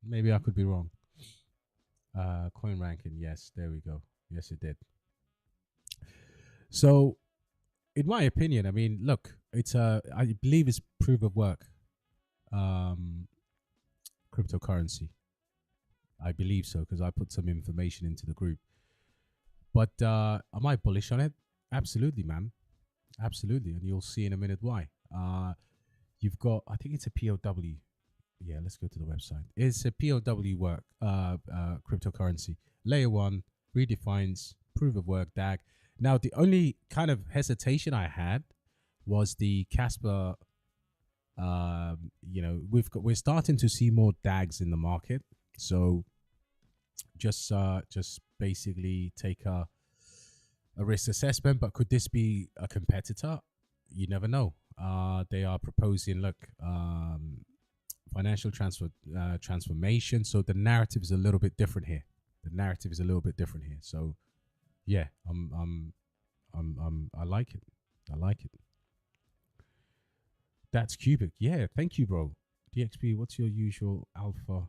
Maybe I could be wrong. Coin ranking. Yes, there we go. Yes, it did. So, in my opinion, I mean, look, it's I believe it's proof of work. Cryptocurrency. I believe so because I put some information into the group. But am I bullish on it? Absolutely, man. Absolutely, and you'll see in a minute why. You've got, I think it's a POW. Yeah, let's go to the website. It's a POW work, cryptocurrency. Layer 1 redefines proof of work DAG. Now, the only kind of hesitation I had was the Kaspa. We're starting to see more DAGs in the market. So just basically take a risk assessment. But could this be a competitor? You never know. They are proposing, financial transformation. So the narrative is a little bit different here. So yeah, I like it. That's Cubic. Yeah, thank you, bro. DXB, what's your usual alpha?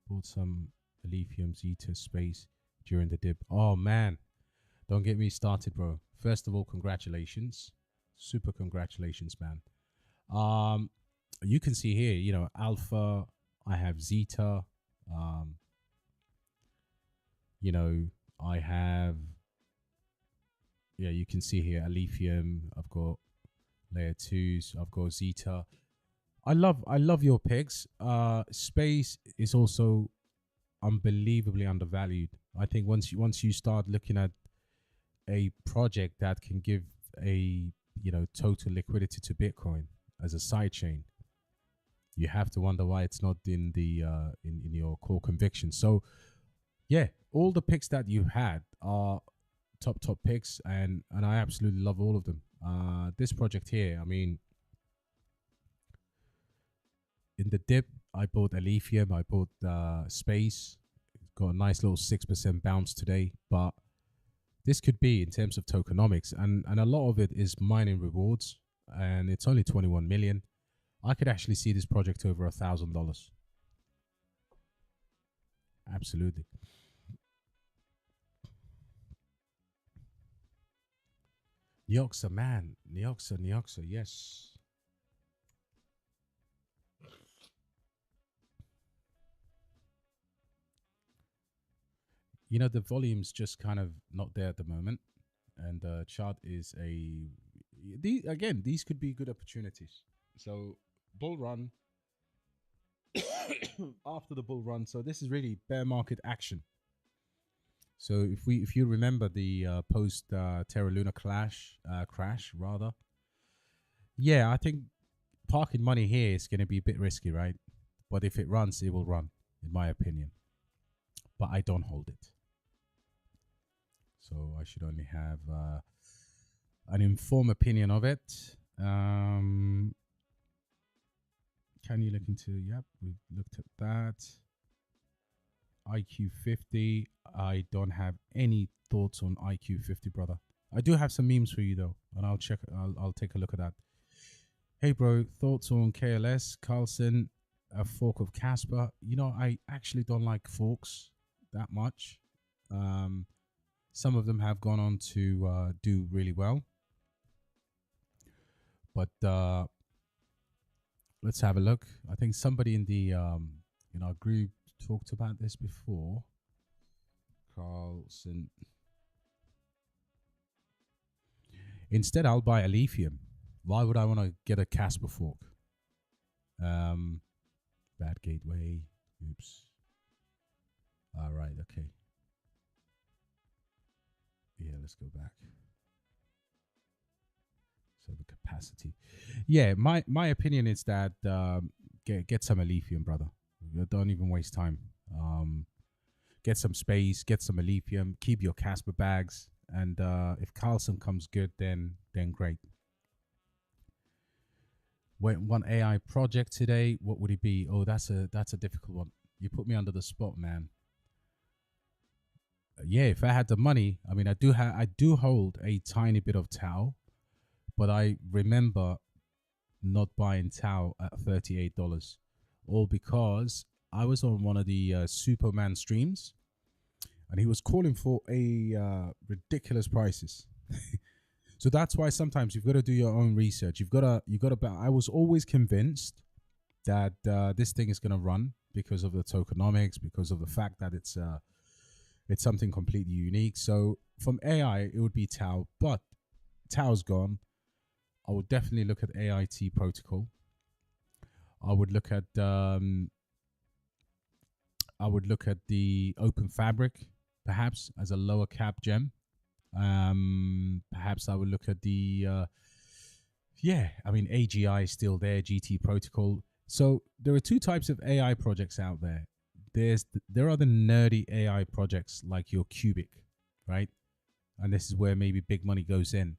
Bought some lithium zeta space during the dip. Oh man, don't get me started, bro. First of all, congratulations. Super congratulations, man. You can see here, alpha, I have zeta, I have, you can see here lithium, I've got layer 2s, I've got zeta. I love your picks. Space is also unbelievably undervalued. I think once you start looking at a project that can give a total liquidity to Bitcoin as a side chain, you have to wonder why it's not in the in your core conviction. So yeah, all the picks that you had are top picks, and I absolutely love all of them. This project here, I mean, in the dip, I bought lithium, I bought space. It's got a nice little 6% bounce today, but this could be in terms of tokenomics, and a lot of it is mining rewards, and it's only 21 million. I could actually see this project over $1,000. Absolutely. Neoxa, man. Neoxa, yes. The volume's just kind of not there at the moment, and the chart is these could be good opportunities. So bull run after the bull run. So this is really bear market action. So if you remember the post Terra Luna crash rather, yeah, I think parking money here is going to be a bit risky, right? But if it runs, it will run, in my opinion. But I don't hold it. So I should only have an informed opinion of it. Can you look into? Yep, we've looked at that. IQ50. I don't have any thoughts on IQ50, brother. I do have some memes for you though, and I'll check. I'll take a look at that. Hey, bro, thoughts on KLS Carlson, a fork of Kaspa? I actually don't like forks that much. Some of them have gone on to do really well. But let's have a look. I think somebody in our group talked about this before. Carlson. Instead, I'll buy a lithium. Why would I want to get a Kaspa fork? Bad gateway. Oops. All right. Okay. Yeah, let's go back. So the capacity. Yeah, my opinion is that get some lithium, brother. Don't even waste time. Get some space, get some lithium, keep your Kaspa bags, and if Carlson comes good, then great. One AI project today, what would it be? Oh, that's a difficult one. You put me under the spot, man. Yeah, if I had the money, I mean, I do hold a tiny bit of Tau, but I remember not buying Tau at $38, all because I was on one of the Superman streams, and he was calling for a ridiculous prices. So that's why sometimes you've got to do your own research. You've got to. I was always convinced that this thing is going to run because of the tokenomics, because of the fact that it's something completely unique. So from AI, it would be Tau, but Tau's gone. I would definitely look at AIT protocol. I would look at the Open Fabric, perhaps as a lower cap gem. Perhaps I would look at the AGI is still there, GT protocol. So there are two types of AI projects out there. There are the nerdy AI projects like your Cubic, right? And this is where maybe big money goes in.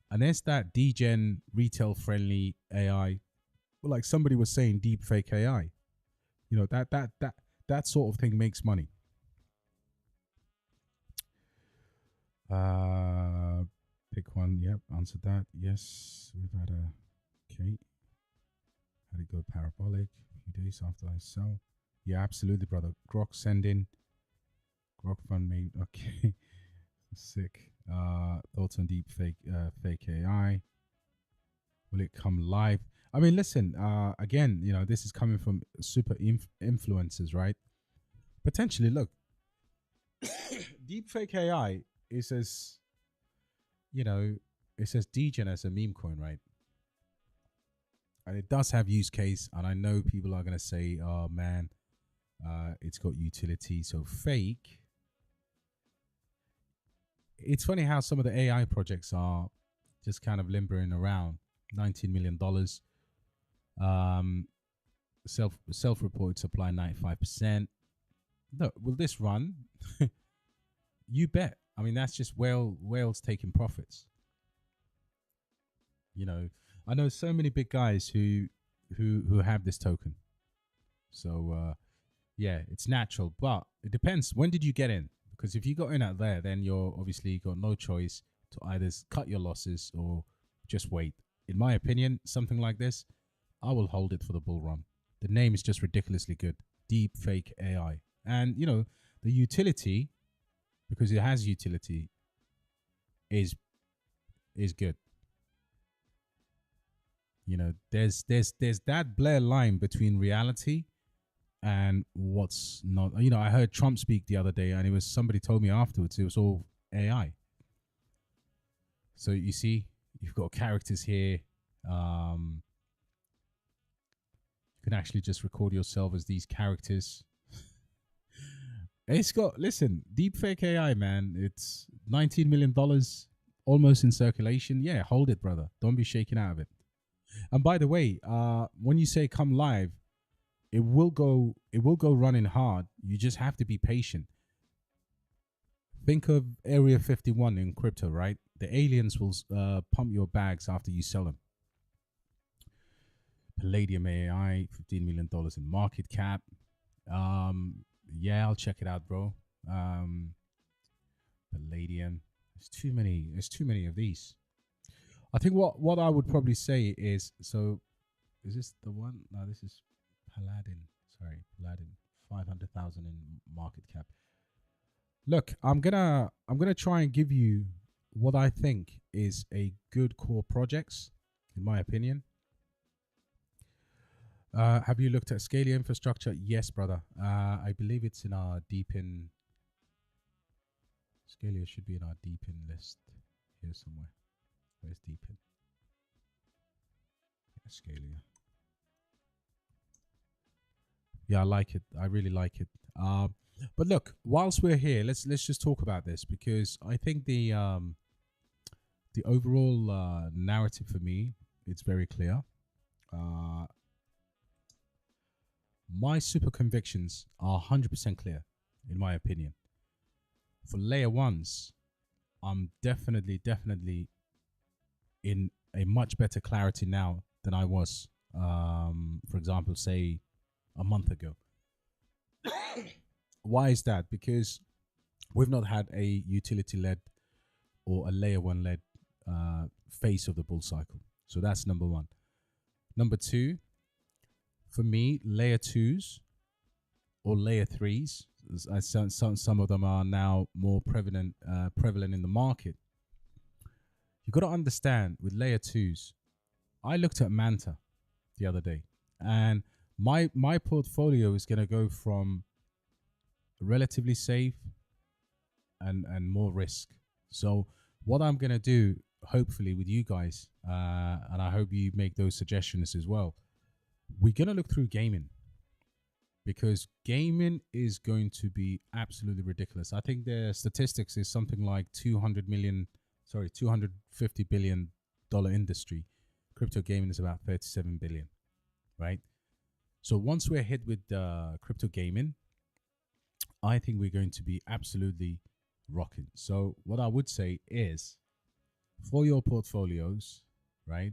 And there's that degen retail friendly AI, like somebody was saying, deep fake AI. That sort of thing makes money. Pick one. Yep, answered that. Yes, we've had okay. Had it go parabolic a few days after I sell. Yeah, absolutely, brother. Grok sending. Grok fund made. Okay, sick. Thoughts on deep fake AI. Will it come live? I mean, listen. Again, this is coming from super influencers, right? Potentially, look. Deep fake AI is as it's as degen as a meme coin, right? And it does have use case, and I know people are going to say, oh man, it's got utility. So fake. It's funny how some of the AI projects are just kind of limbering around. $19 million. Self-reported supply 95%. Look, will this run? You bet. I mean, that's just whales taking profits. I know so many big guys who have this token. So yeah, it's natural, but it depends. When did you get in? Because if you got in out there, then you're obviously got no choice to either cut your losses or just wait. In my opinion, something like this, I will hold it for the bull run. The name is just ridiculously good. Deep fake AI. And, the utility, because it has utility, is good. There's that blurred line between reality and what's not. You know, I heard Trump speak the other day, and it was somebody told me afterwards it was all AI. So you see, you've got characters here. You can actually just record yourself as these characters. It's got, listen, deepfake AI, man. It's $19 million almost in circulation. Yeah, hold it, brother. Don't be shaken out of it. And by the way, when you say come live, it will go running hard. You just have to be patient. Think of Area 51 in crypto, right? The aliens will pump your bags after you sell them. Palladium AI, $15 million in market cap. Yeah, I'll check it out, bro. Palladium. There's too many. There's too many of these. I think what I would probably say is, so is this the one? No, this is Paladin. Sorry, Paladin. 500,000 in market cap. Look, I'm gonna try and give you what I think is a good core projects, in my opinion. Have you looked at Scalia infrastructure? Yes, brother. I believe it's in our deepen. Scalia should be in our deepen list here somewhere. Where's deepen? Yeah, Scalia. Yeah, I like it. I really like it. But look, whilst we're here, let's just talk about this, because I think the overall narrative for me, it's very clear. My super convictions are 100% clear, in my opinion. For layer ones, I'm definitely in a much better clarity now than I was, for example, say a month ago. Why is that? Because we've not had a utility-led or a layer one led phase of the bull cycle. So that's number one. Number two, for me, layer twos or layer threes, some of them are now more prevalent in the market. You've got to understand with layer twos, I looked at Manta the other day, and my portfolio is going to go from relatively safe and more risk. So what I'm going to do, hopefully with you guys, and I hope you make those suggestions as well, we're going to look through gaming, because gaming is going to be absolutely ridiculous. I think the statistics is something like $250 billion industry. Crypto gaming is about 37 billion, right? So once we're hit with crypto gaming, I think we're going to be absolutely rocking. So what I would say is, for your portfolios, right?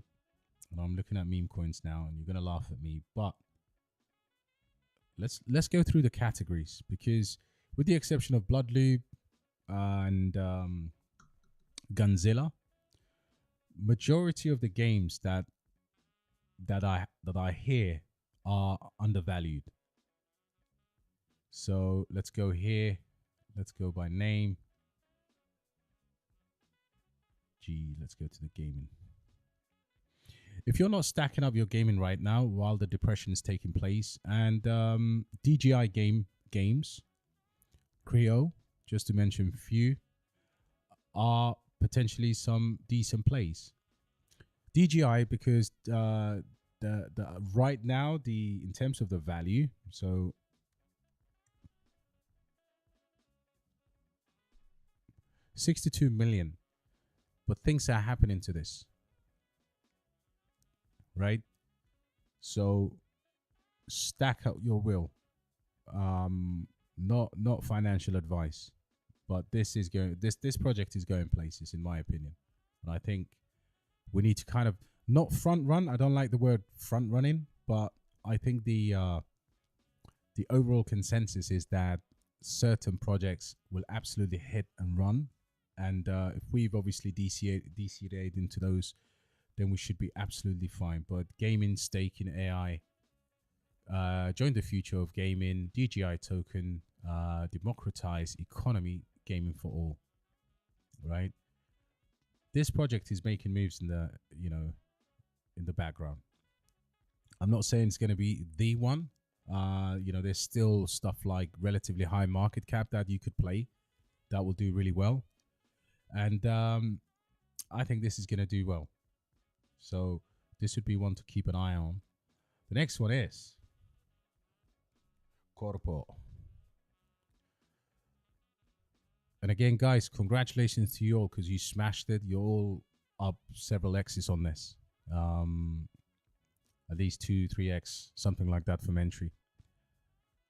And I'm looking at meme coins now, and you're gonna laugh at me, but let's go through the categories, because with the exception of Bloodloop and Gunzilla, majority of the games that I hear are undervalued. So let's go here. Let's go by name. Let's go to the gaming. If you're not stacking up your gaming right now while the depression is taking place, and DGI games, Creo, just to mention a few, are potentially some decent plays. DGI, because the right now, in terms of the value, so $62 million, but things are happening to this, right? So stack up your will. Not financial advice, but this project is going places, in my opinion. And I think we need to kind of not front run. I don't like the word front running, but I think the overall consensus is that certain projects will absolutely hit and run. And if we've obviously DCA'd into those, then we should be absolutely fine. But gaming, staking, AI, join the future of gaming, DGI token, democratize economy, gaming for all, right? This project is making moves in the background. I'm not saying it's going to be the one, There's still stuff like relatively high market cap that you could play that will do really well. And I think this is going to do well. So this would be one to keep an eye on. The next one is Corpo. And again, guys, congratulations to you all because you smashed it. You're all up several X's on this. At least 2-3x, something like that from entry.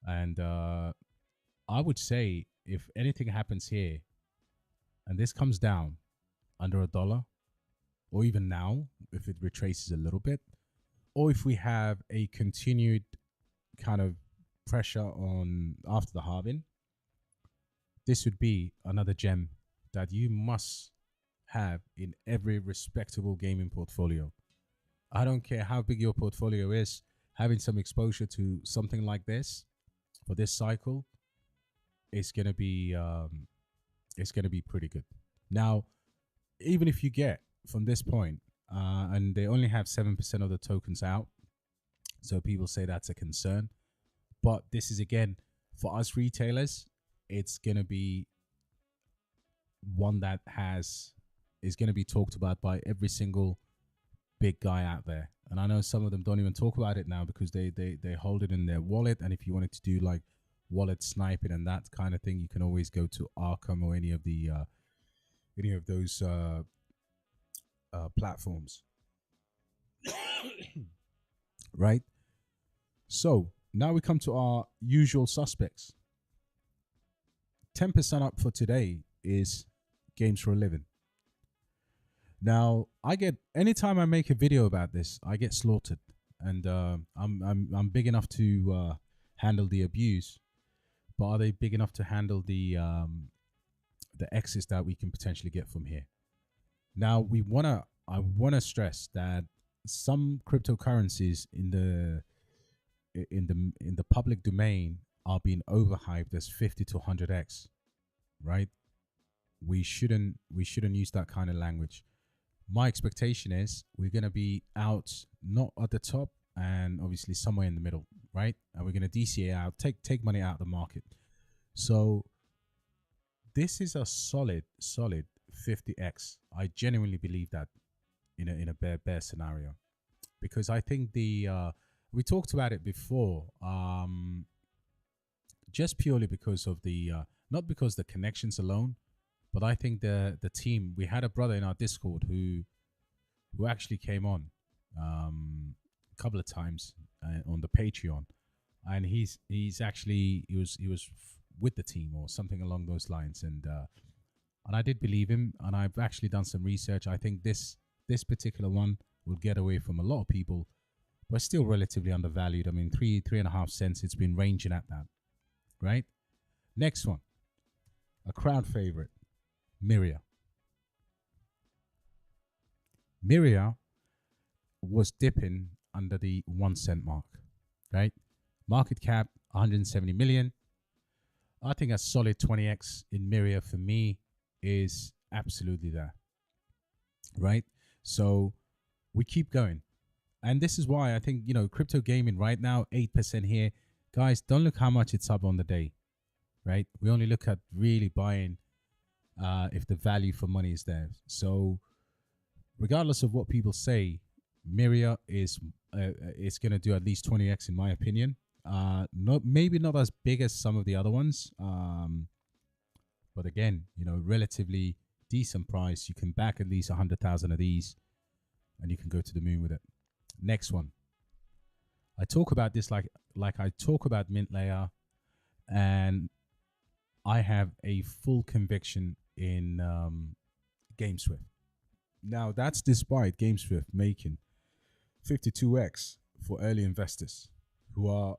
And I would say if anything happens here and this comes down under $1, or even now, if it retraces a little bit, or if we have a continued kind of pressure on after the halving, this would be another gem that you must have in every respectable gaming portfolio. I don't care how big your portfolio is, having some exposure to something like this for this cycle is going to be pretty good. Now, even if you get from this point, and they only have 7% of the tokens out, so people say that's a concern. But this is, again, for us retailers, it's going to be one that is going to be talked about by every single big guy out there. And I know some of them don't even talk about it now because they hold it in their wallet. And if you wanted to do like wallet sniping and that kind of thing, you can always go to Arkham or any of those platforms. Right? So now we come to our usual suspects. 10% up for today is Games for a Living. Now, anytime I make a video about this, I get slaughtered, and I'm big enough to handle the abuse, but are they big enough to handle the exits that we can potentially get from here? Now, I wanna stress that some cryptocurrencies in the public domain are being overhyped as 50 to 100x, right? We shouldn't use that kind of language. My expectation is we're going to be out, not at the top, and obviously somewhere in the middle, right? And we're going to DCA out, take money out of the market. So this is a solid 50x. I genuinely believe that in a bear scenario, because I think we talked about it before, just purely because of not because the connections alone, but I think the team. We had a brother in our Discord who actually came on a couple of times on the Patreon, and he was with the team or something along those lines, and I did believe him, and I've actually done some research. I think this particular one will get away from a lot of people, but still relatively undervalued. I mean, 3.5 cents. It's been ranging at that, right? Next one, a crowd favorite. Myria was dipping under the 1 cent mark, right? Market cap 170 million. I think a solid 20x in Myria for me is absolutely there, right? So we keep going. And this is why I think, crypto gaming right now, 8% here. Guys, don't look how much it's up on the day, right? We only look at really buying if the value for money is there. So regardless of what people say, Myria is going to do at least 20x in my opinion. Maybe not as big as some of the other ones, but again, relatively decent price. You can back at least 100,000 of these, and you can go to the moon with it. Next one, I talk about this like I talk about Mintlayer, and I have a full conviction in GameSwift. Now, that's despite GameSwift making 52x for early investors who are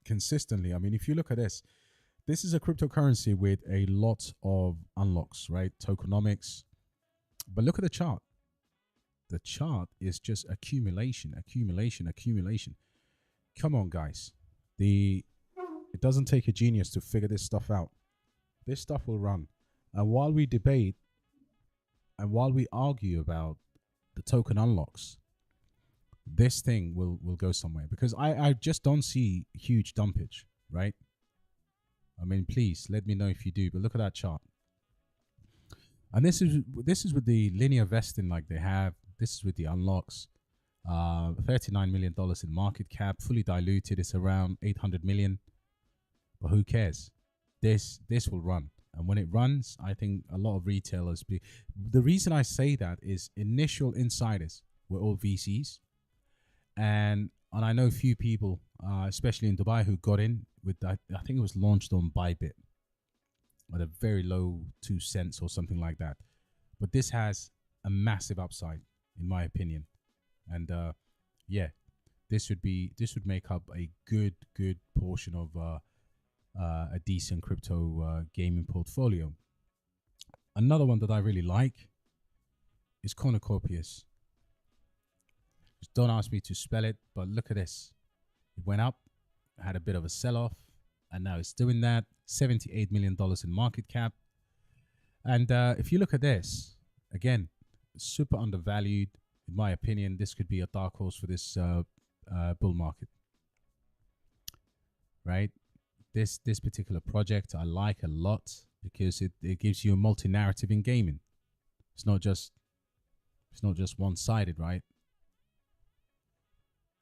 consistently, I mean, if you look at this is a cryptocurrency with a lot of unlocks, right? Tokenomics. But look at the chart. The chart is just accumulation. Come on, guys. It doesn't take a genius to figure this stuff out. This stuff will run. And while we debate and while we argue about the token unlocks, this thing will go somewhere, because I just don't see huge dumpage, right? I mean, please let me know if you do. But look at that chart. And this is with the linear vesting like they have. This is with the unlocks. $39 million in market cap, fully diluted. It's around 800 million. But who cares? This will run. And when it runs, I think a lot of retailers the reason I say that is initial insiders were all VCs. And I know a few people, especially in Dubai, who got in with that. I think it was launched on Bybit at a very low 2 cents or something like that. But this has a massive upside, in my opinion. And yeah, this would make up a good portion of a decent crypto gaming portfolio. Another one that I really like is Cornucopias. Just don't ask me to spell it, but look at this. It went up, had a bit of a sell-off, and now it's doing that. $78 million in market cap. And if you look at this, again, super undervalued. In my opinion, this could be a dark horse for this bull market, right? This particular project I like a lot because it gives you a multi-narrative in gaming. It's not just one-sided, right?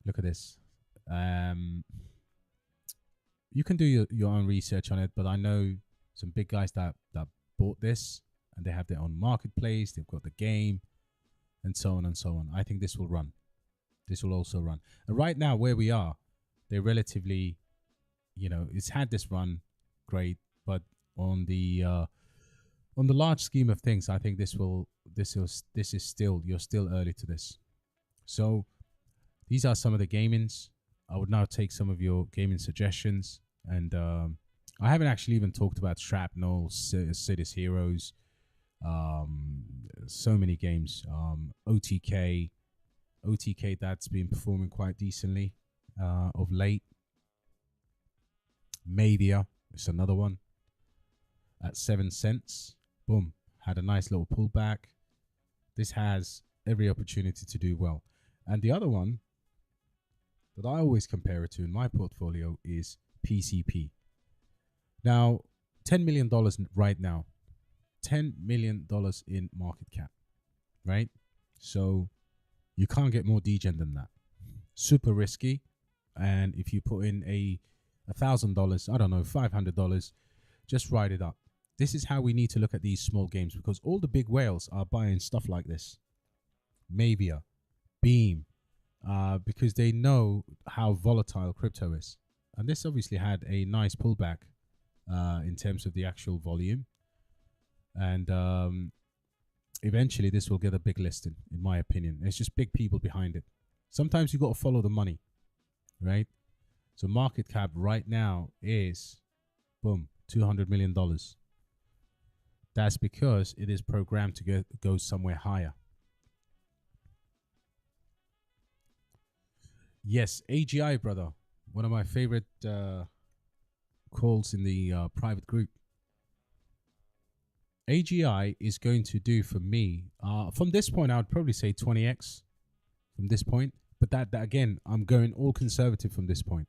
Look at this. You can do your own research on it, but I know some big guys that bought this, and they have their own marketplace. They've got the game, and so on and so on. I think this will run. This will also run. And right now, where we are, they're relatively, it's had this run, great, but on the large scheme of things, I think you're still early to this. So these are some of the gamings. I would now take some of your gaming suggestions, and I haven't actually even talked about Shrapnel, Cities Heroes, so many games. OTK that's been performing quite decently of late. MEXC is another one at 7 cents. Boom, had a nice little pullback. This has every opportunity to do well. And the other one that I always compare it to in my portfolio is PCP. Now, $10 million right now. $10 million in market cap, right? So you can't get more degen than that. Super risky. And if you put in $1,000, I don't know, $500, just write it up. This is how we need to look at these small games, because all the big whales are buying stuff like this. MEXC, Beam, because they know how volatile crypto is. And this obviously had a nice pullback in terms of the actual volume. And eventually this will get a big listing, in my opinion. It's just big people behind it. Sometimes you got to follow the money, right? So market cap right now is, boom, $200 million. That's because it is programmed to go somewhere higher. Yes, AGI, brother. One of my favorite calls in the private group. AGI is going to do for me, from this point, I would probably say 20x from this point. But that again, I'm going all conservative from this point.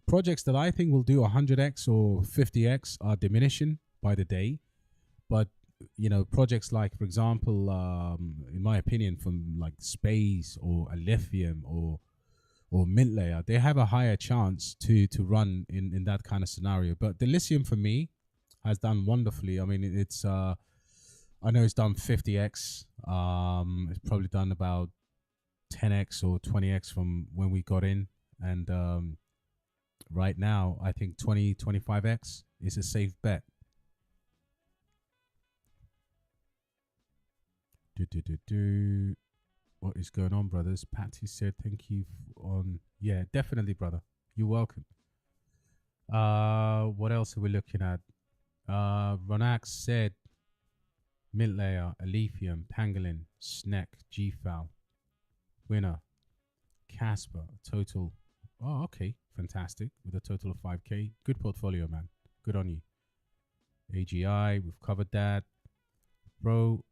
Projects that I think will do 100x or 50x are diminishing by the day. But, projects like, for example, in my opinion, from like Space or Lithium or Mintlayer, they have a higher chance to run in that kind of scenario. But the Lithium for me has done wonderfully. I mean, it's I know it's done 50x. It's probably done about 10x or 20x from when we got in, and right now I think 25x is a safe bet. What is going on, brothers? Patty said thank you yeah, definitely, brother, you're welcome. What else are we looking at? Ronak said Mintlayer, Ethereum, Pangolin, Snack, GFAL, Winner, Kaspa, total. Oh, okay, fantastic. With a total of 5K. Good portfolio, man. Good on you. AGI, we've covered that. Bro,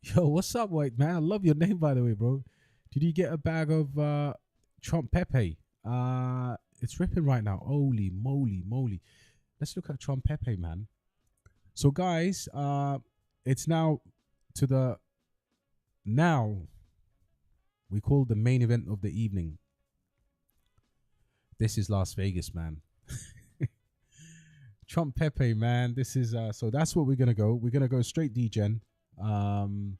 yo, what's up, white man? I love your name, by the way, bro. Did you get a bag of Trump Pepe? It's ripping right now. Holy moly, moly. Let's look at Trump Pepe, man. So, guys, it's now to the now we call the main event of the evening. This is Las Vegas, man. Trump Pepe, man. This is so that's what we're gonna go. We're gonna go straight degen. On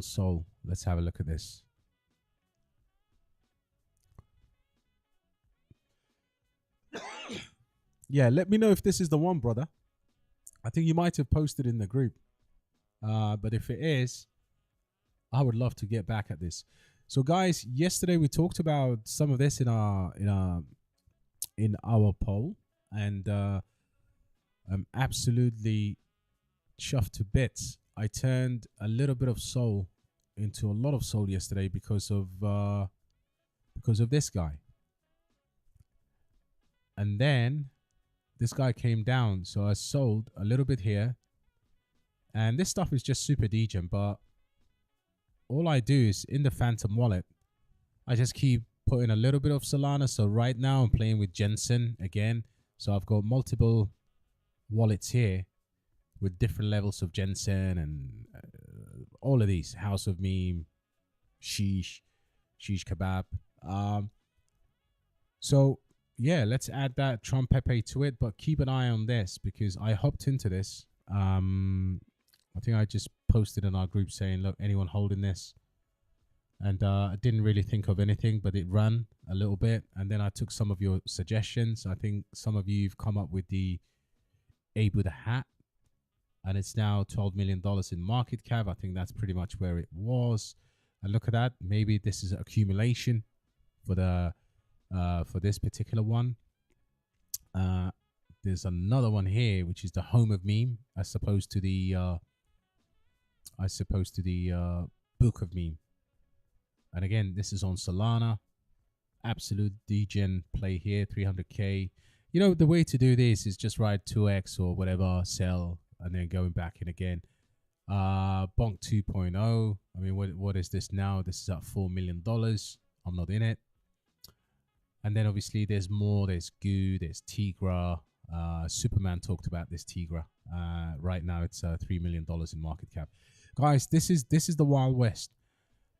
Sol. Let's have a look at this. Yeah, let me know if this is the one, brother. I think you might have posted in the group. But if it is, I would love to get back at this. So, guys, yesterday we talked about some of this in our poll, and I'm absolutely chuffed to bits. I turned a little bit of Sol into a lot of Sol yesterday because of this guy, and then this guy came down, so I sold a little bit here, and this stuff is just super degen, but all I do is in the Phantom wallet, I just keep putting a little bit of Solana. So right now I'm playing with Jensen again. So I've got multiple wallets here with different levels of Jensen and all of these. House of Meme, Shish Kebab. So yeah, let's add that Trump Pepe to it, but keep an eye on this because I hopped into this. I think I just posted in our group saying, look, anyone holding this? And I didn't really think of anything, but it ran a little bit. And then I took some of your suggestions. I think some of you have come up with the Abe with a hat. And it's now $12 million in market cap. I think that's pretty much where it was. And look at that. Maybe this is accumulation for the for this particular one. There's another one here, which is the home of meme, as opposed to the book of meme. And again, this is on Solana. Absolute degen play here, 300k. You know, the way to do this is just ride 2x or whatever, sell, and then going back in again. Bonk 2.0. I mean, what is this now? This is at $4 million. I'm not in it. And then obviously there's more. There's Goo, there's Tigra. Superman talked about this Tigra. Right now it's $3 million in market cap. Guys, this is the Wild West,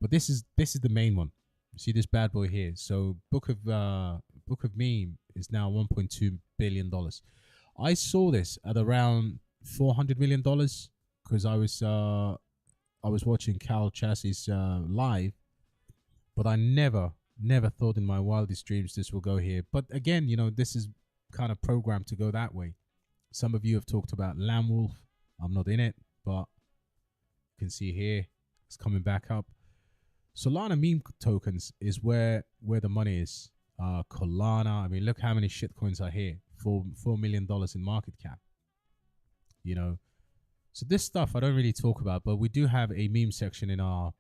but this is the main one. You see this bad boy here. So book of meme is now $1.2 billion. I saw this at around $400 million because I was watching Cal Chassie's live, but I never thought in my wildest dreams this will go here. But again, you know, this is kind of programmed to go that way. Some of you have talked about Lamb Wolf. I'm not in it, but you can see here it's coming back up. Solana meme tokens is where the money is. Colana, I mean, look how many shitcoins are here. $4 million in market cap. You know, so this stuff I don't really talk about, but we do have a meme section in our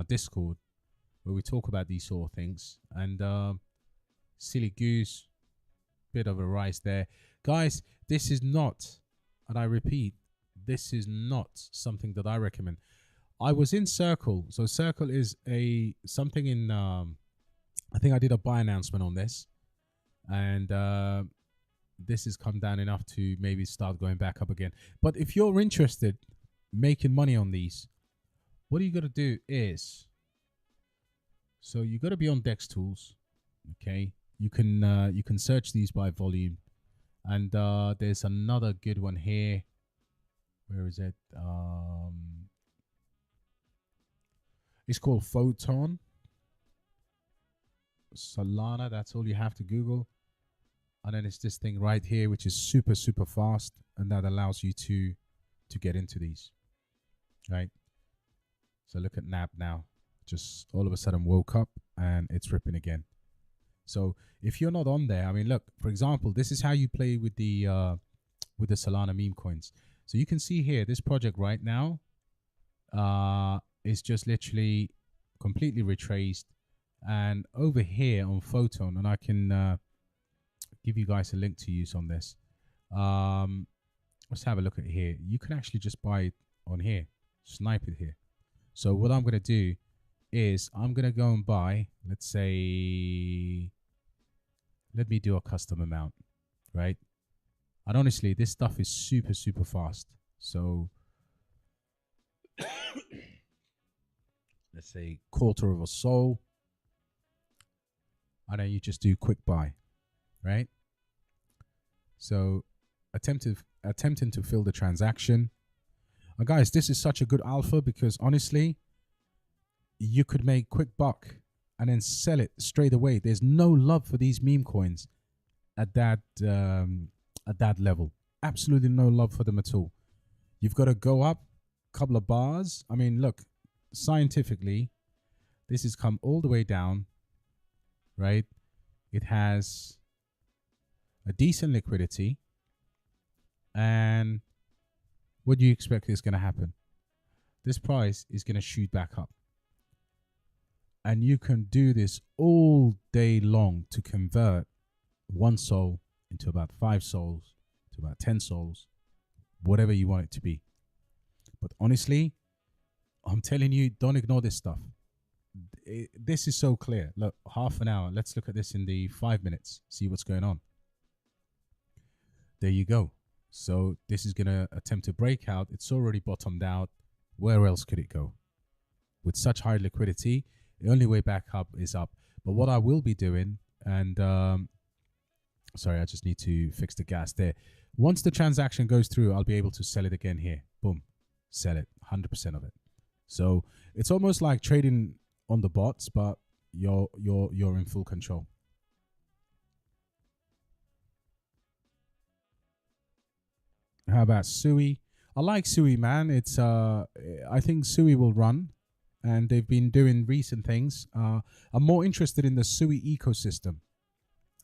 Discord where we talk about these sort of things. And Silly Goose, bit of a rise there, guys. This is not, and I repeat, this is not something that I recommend. I was in Circle. So Circle is something in, I think I did a buy announcement on this, and this has come down enough to maybe start going back up again. But if you're interested making money on these, what you got to do is, so you got to be on Dex Tools. Okay, you can search these by volume, and there's another good one here. Where is it? It's called Photon Solana. That's all you have to Google. And then it's this thing right here, which is super, super fast. And that allows you to get into these, right? So look at NAB now. Just all of a sudden woke up and it's ripping again. So if you're not on there, I mean, look, for example, this is how you play with the Solana meme coins. So you can see here, this project right now is just literally completely retraced. And over here on Photon, and I can give you guys a link to use on this. let's have a look at here. You can actually just buy it on here, snipe it here. So what I'm going to do is I'm going to go and buy, let's say, let me do a custom amount, right? And honestly, this stuff is super, super fast. So let's say quarter of a soul. And then you just do quick buy, right? So attempting to fill the transaction. And guys, this is such a good alpha because honestly, you could make quick buck and then sell it straight away. There's no love for these meme coins at that level. Absolutely no love for them at all. You've got to go up a couple of bars. I mean, look, scientifically, this has come all the way down, right? It has a decent liquidity. And what do you expect is going to happen? This price is going to shoot back up. And you can do this all day long to convert one soul into about 5 souls, to about 10 souls, whatever you want it to be. But honestly, I'm telling you, don't ignore this stuff. This is so clear. Look, half an hour. Let's look at this in the 5 minutes, see what's going on. There you go. So this is going to attempt to break out. It's already bottomed out. Where else could it go? With such high liquidity, the only way back up is up. But what I will be doing, and sorry, I just need to fix the gas there. Once the transaction goes through, I'll be able to sell it again here. Boom, sell it, 100% of it. So it's almost like trading on the bots, but you're in full control. How about Sui? I like Sui, man. It's I think Sui will run, and they've been doing recent things. I'm more interested in the Sui ecosystem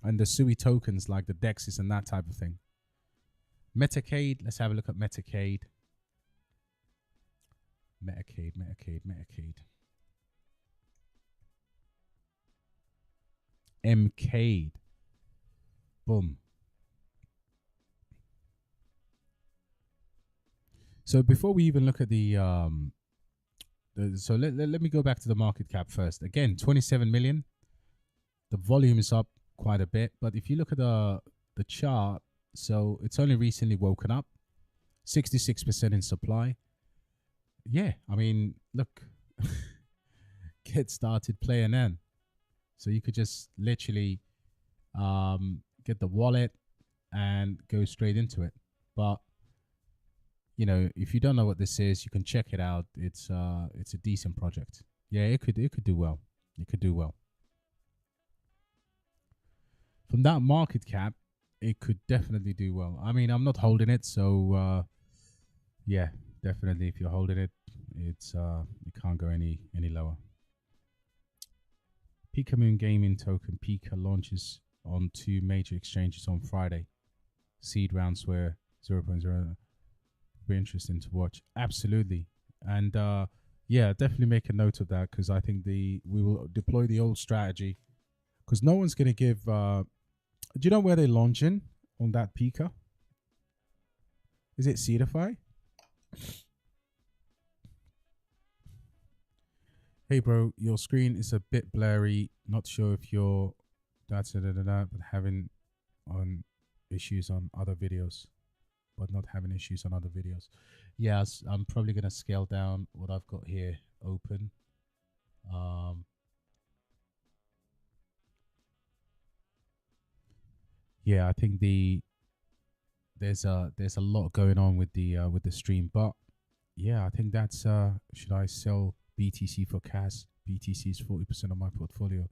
and the Sui tokens like the DEXs and that type of thing. Metacade, let's have a look at Metacade. Metacade. MCade. Boom. So before we even look at the so let me go back to the market cap first. Again, 27 million. The volume is up quite a bit, but if you look at the chart, so it's only recently woken up. 66% in supply. Yeah, I mean, look, get started, play and earn. So you could just literally get the wallet and go straight into it. But you know, if you don't know what this is, you can check it out. It's a decent project. Yeah, it could do well. It could do well. From that market cap, it could definitely do well. I mean, I'm not holding it, so yeah, definitely. If you're holding it, it's it can't go any lower. Pika Moon Gaming token Pika launches on 2 major exchanges on Friday. Seed rounds were 0.0. Be interesting to watch. Absolutely. And yeah, definitely make a note of that, because I think we will deploy the old strategy, because no one's going to give do you know where they're launching on that Pika? Is it Seedify? Hey bro, your screen is a bit blurry. Not sure if you're but having on issues on other videos. But not having issues on other videos. Yes, I'm probably going to scale down what I've got here open. Yeah, I think there's a lot going on with the stream, but yeah, I think that's should I sell BTC for cash? BTC is 40% of my portfolio.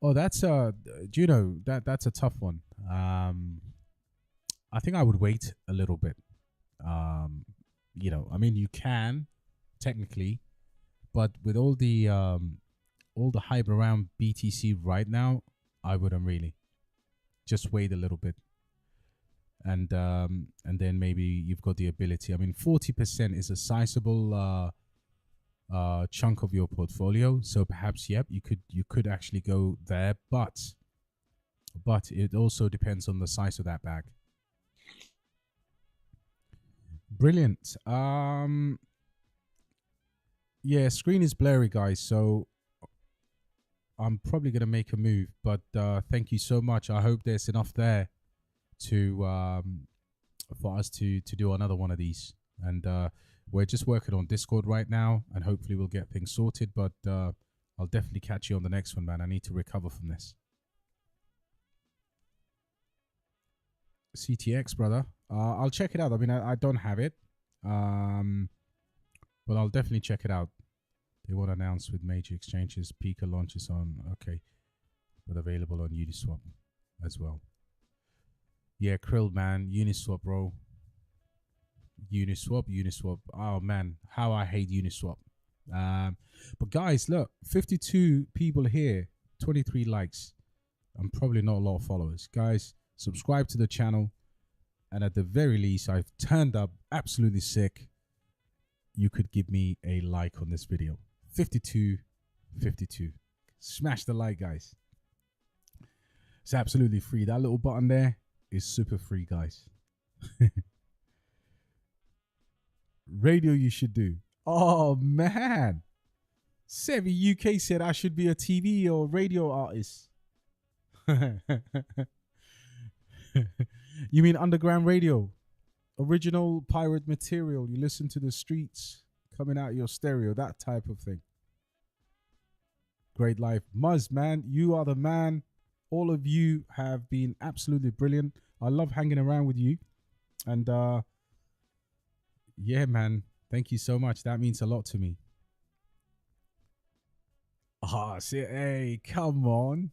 Oh, that's do you know that's a tough one. I think I would wait a little bit. You know, I mean, you can technically, but with all the hype around BTC right now, I wouldn't really. Just wait a little bit, and then maybe you've got the ability. I mean, 40% is a sizable chunk of your portfolio, so perhaps you could actually go there, but it also depends on the size of that bag. Brilliant. Yeah, screen is blurry, guys. So I'm probably gonna make a move. But thank you so much. I hope there's enough there to for us to do another one of these. And we're just working on Discord right now, and hopefully we'll get things sorted. But I'll definitely catch you on the next one, man. I need to recover from this. CTX, brother. I'll check it out. I mean, I don't have it, but I'll definitely check it out. They want to announce with major exchanges. Pika launches on, okay, but available on Uniswap as well. Yeah, Krill, man. Uniswap, bro. Uniswap. Oh, man. How I hate Uniswap. But guys, look, 52 people here, 23 likes. I'm probably not a lot of followers. Guys, subscribe to the channel. And at the very least, I've turned up absolutely sick. You could give me a like on this video. 52. Smash the like, guys. It's absolutely free. That little button there is super free, guys. Radio you should do. Oh, man. Sevi UK said I should be a TV or radio artist. You mean underground radio? Original pirate material. You listen to the streets coming out your stereo. That type of thing. Great life. Muzz, man. You are the man. All of you have been absolutely brilliant. I love hanging around with you. And yeah, man. Thank you so much. That means a lot to me. Ah, hey, come on.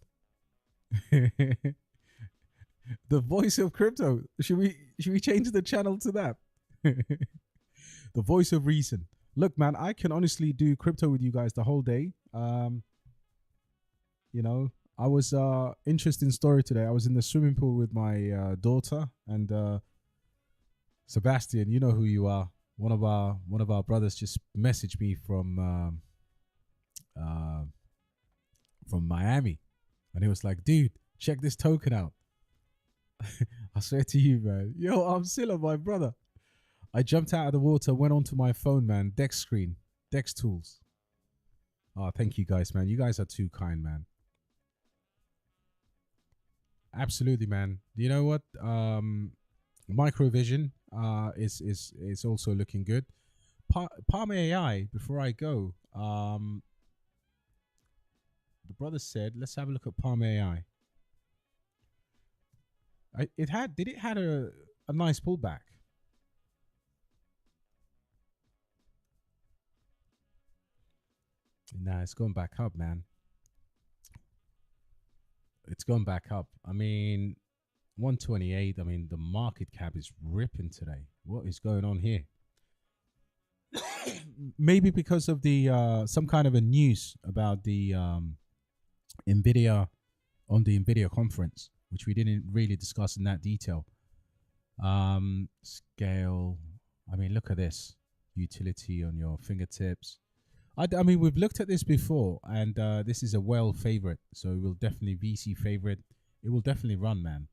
The voice of crypto. Should we change the channel to that? The voice of reason. Look, man, I can honestly do crypto with you guys the whole day. You know, I was interesting story today. I was in the swimming pool with my daughter and Sebastian. You know who you are. One of our brothers just messaged me from Miami, and he was like, "Dude, check this token out." I swear to you, man. Yo, I'm still my brother. I jumped out of the water, went onto my phone, man. Dex screen, Dex tools. Oh, thank you guys, man. You guys are too kind, man. Absolutely, man. You know what? Microvision is also looking good. Palm AI. Before I go, the brother said, let's have a look at Palm AI. It had a nice pullback. Nah, it's gone back up, man. It's gone back up. I mean, 128. I mean, the market cap is ripping today. What is going on here? Maybe because of the some kind of a news about the NVidia on the NVIDIA conference, which we didn't really discuss in that detail. Scale. I mean, look at this. Utility on your fingertips. I mean, we've looked at this before, and this is a well favorite. So it will definitely VC favorite. It will definitely run, man.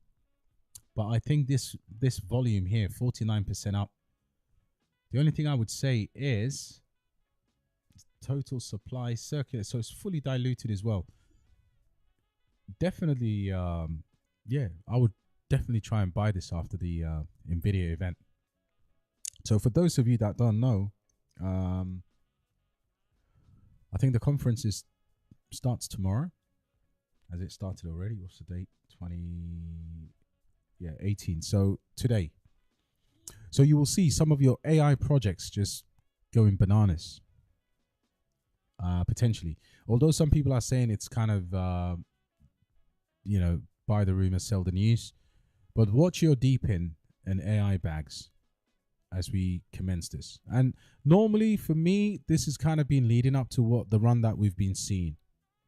But I think this volume here, 49% up. The only thing I would say is total supply circular. So it's fully diluted as well. Definitely, yeah, I would definitely try and buy this after the NVIDIA event. So for those of you that don't know, I think the conference starts tomorrow. Has it started already? What's the date? 18. So today. So you will see some of your AI projects just going bananas. Potentially. Although some people are saying it's kind of, you know, buy the rumor, sell the news. But watch your deep in and AI bags as we commence this. And normally for me, this has kind of been leading up to what the run that we've been seeing.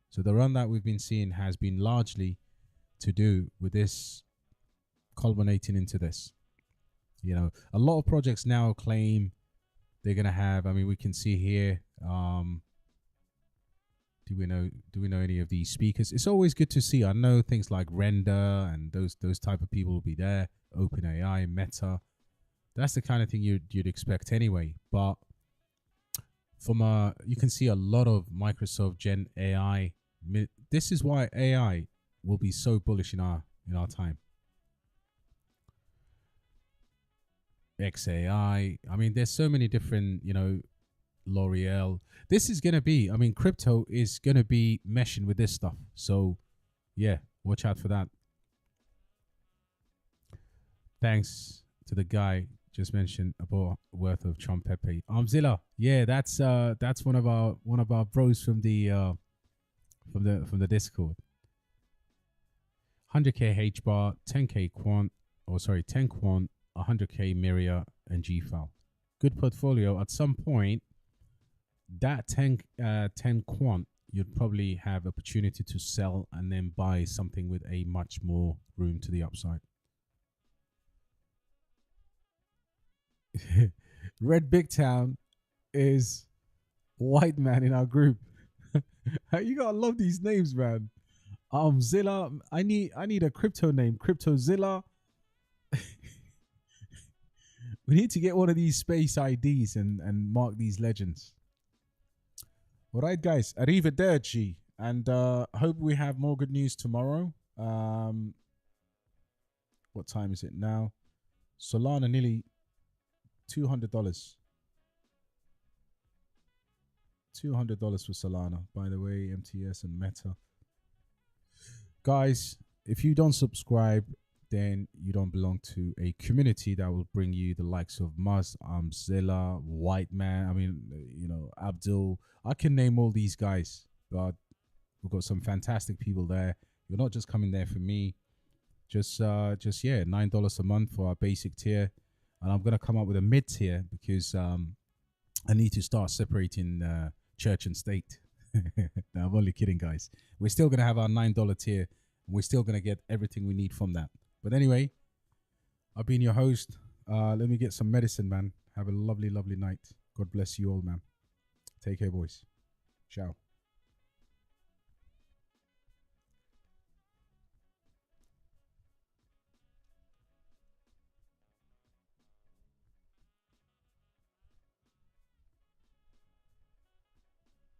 So the run that we've been seeing has been largely to do with this culminating into this. You know, a lot of projects now claim they're going to have, I mean, we can see here, do we know any of these speakers? It's always good to see. I know things like Render and those type of people will be there. OpenAI, Meta, That's the kind of thing you'd expect anyway. But from you can see a lot of Microsoft Gen AI. This is why AI will be so bullish in our time. XAI. I mean, there's so many different, L'Oreal. This is gonna be. I mean, crypto is gonna be meshing with this stuff. So, yeah, watch out for that. Thanks to the guy just mentioned about worth of Trump Pepe. Zilla. Yeah, that's one of our bros from the Discord. 100k H bar, 10k quant, 10 quant, 100k Myria and GFAL. Good portfolio. At some point, that 10 quant, you'd probably have opportunity to sell and then buy something with a much more room to the upside. Red Big Town is white man in our group. You gotta love these names, man. Zilla. I need a crypto name. Cryptozilla. We need to get one of these space IDs and mark these legends. All right, guys. Arrivederci. And hope we have more good news tomorrow. What time is it now? Solana nearly $200. $200 for Solana. By the way, MTS and Meta. Guys, if you don't subscribe, then you don't belong to a community that will bring you the likes of Muzz, Zilla, White Man. I mean, Abdul. I can name all these guys, but we've got some fantastic people there. You're not just coming there for me. Just $9 a month for our basic tier, and I'm gonna come up with a mid tier because I need to start separating church and state. No, I'm only kidding, guys. We're still gonna have our $9 tier, and we're still gonna get everything we need from that. But anyway, I've been your host. Let me get some medicine, man. Have a lovely, lovely night. God bless you all, man. Take care, boys. Ciao.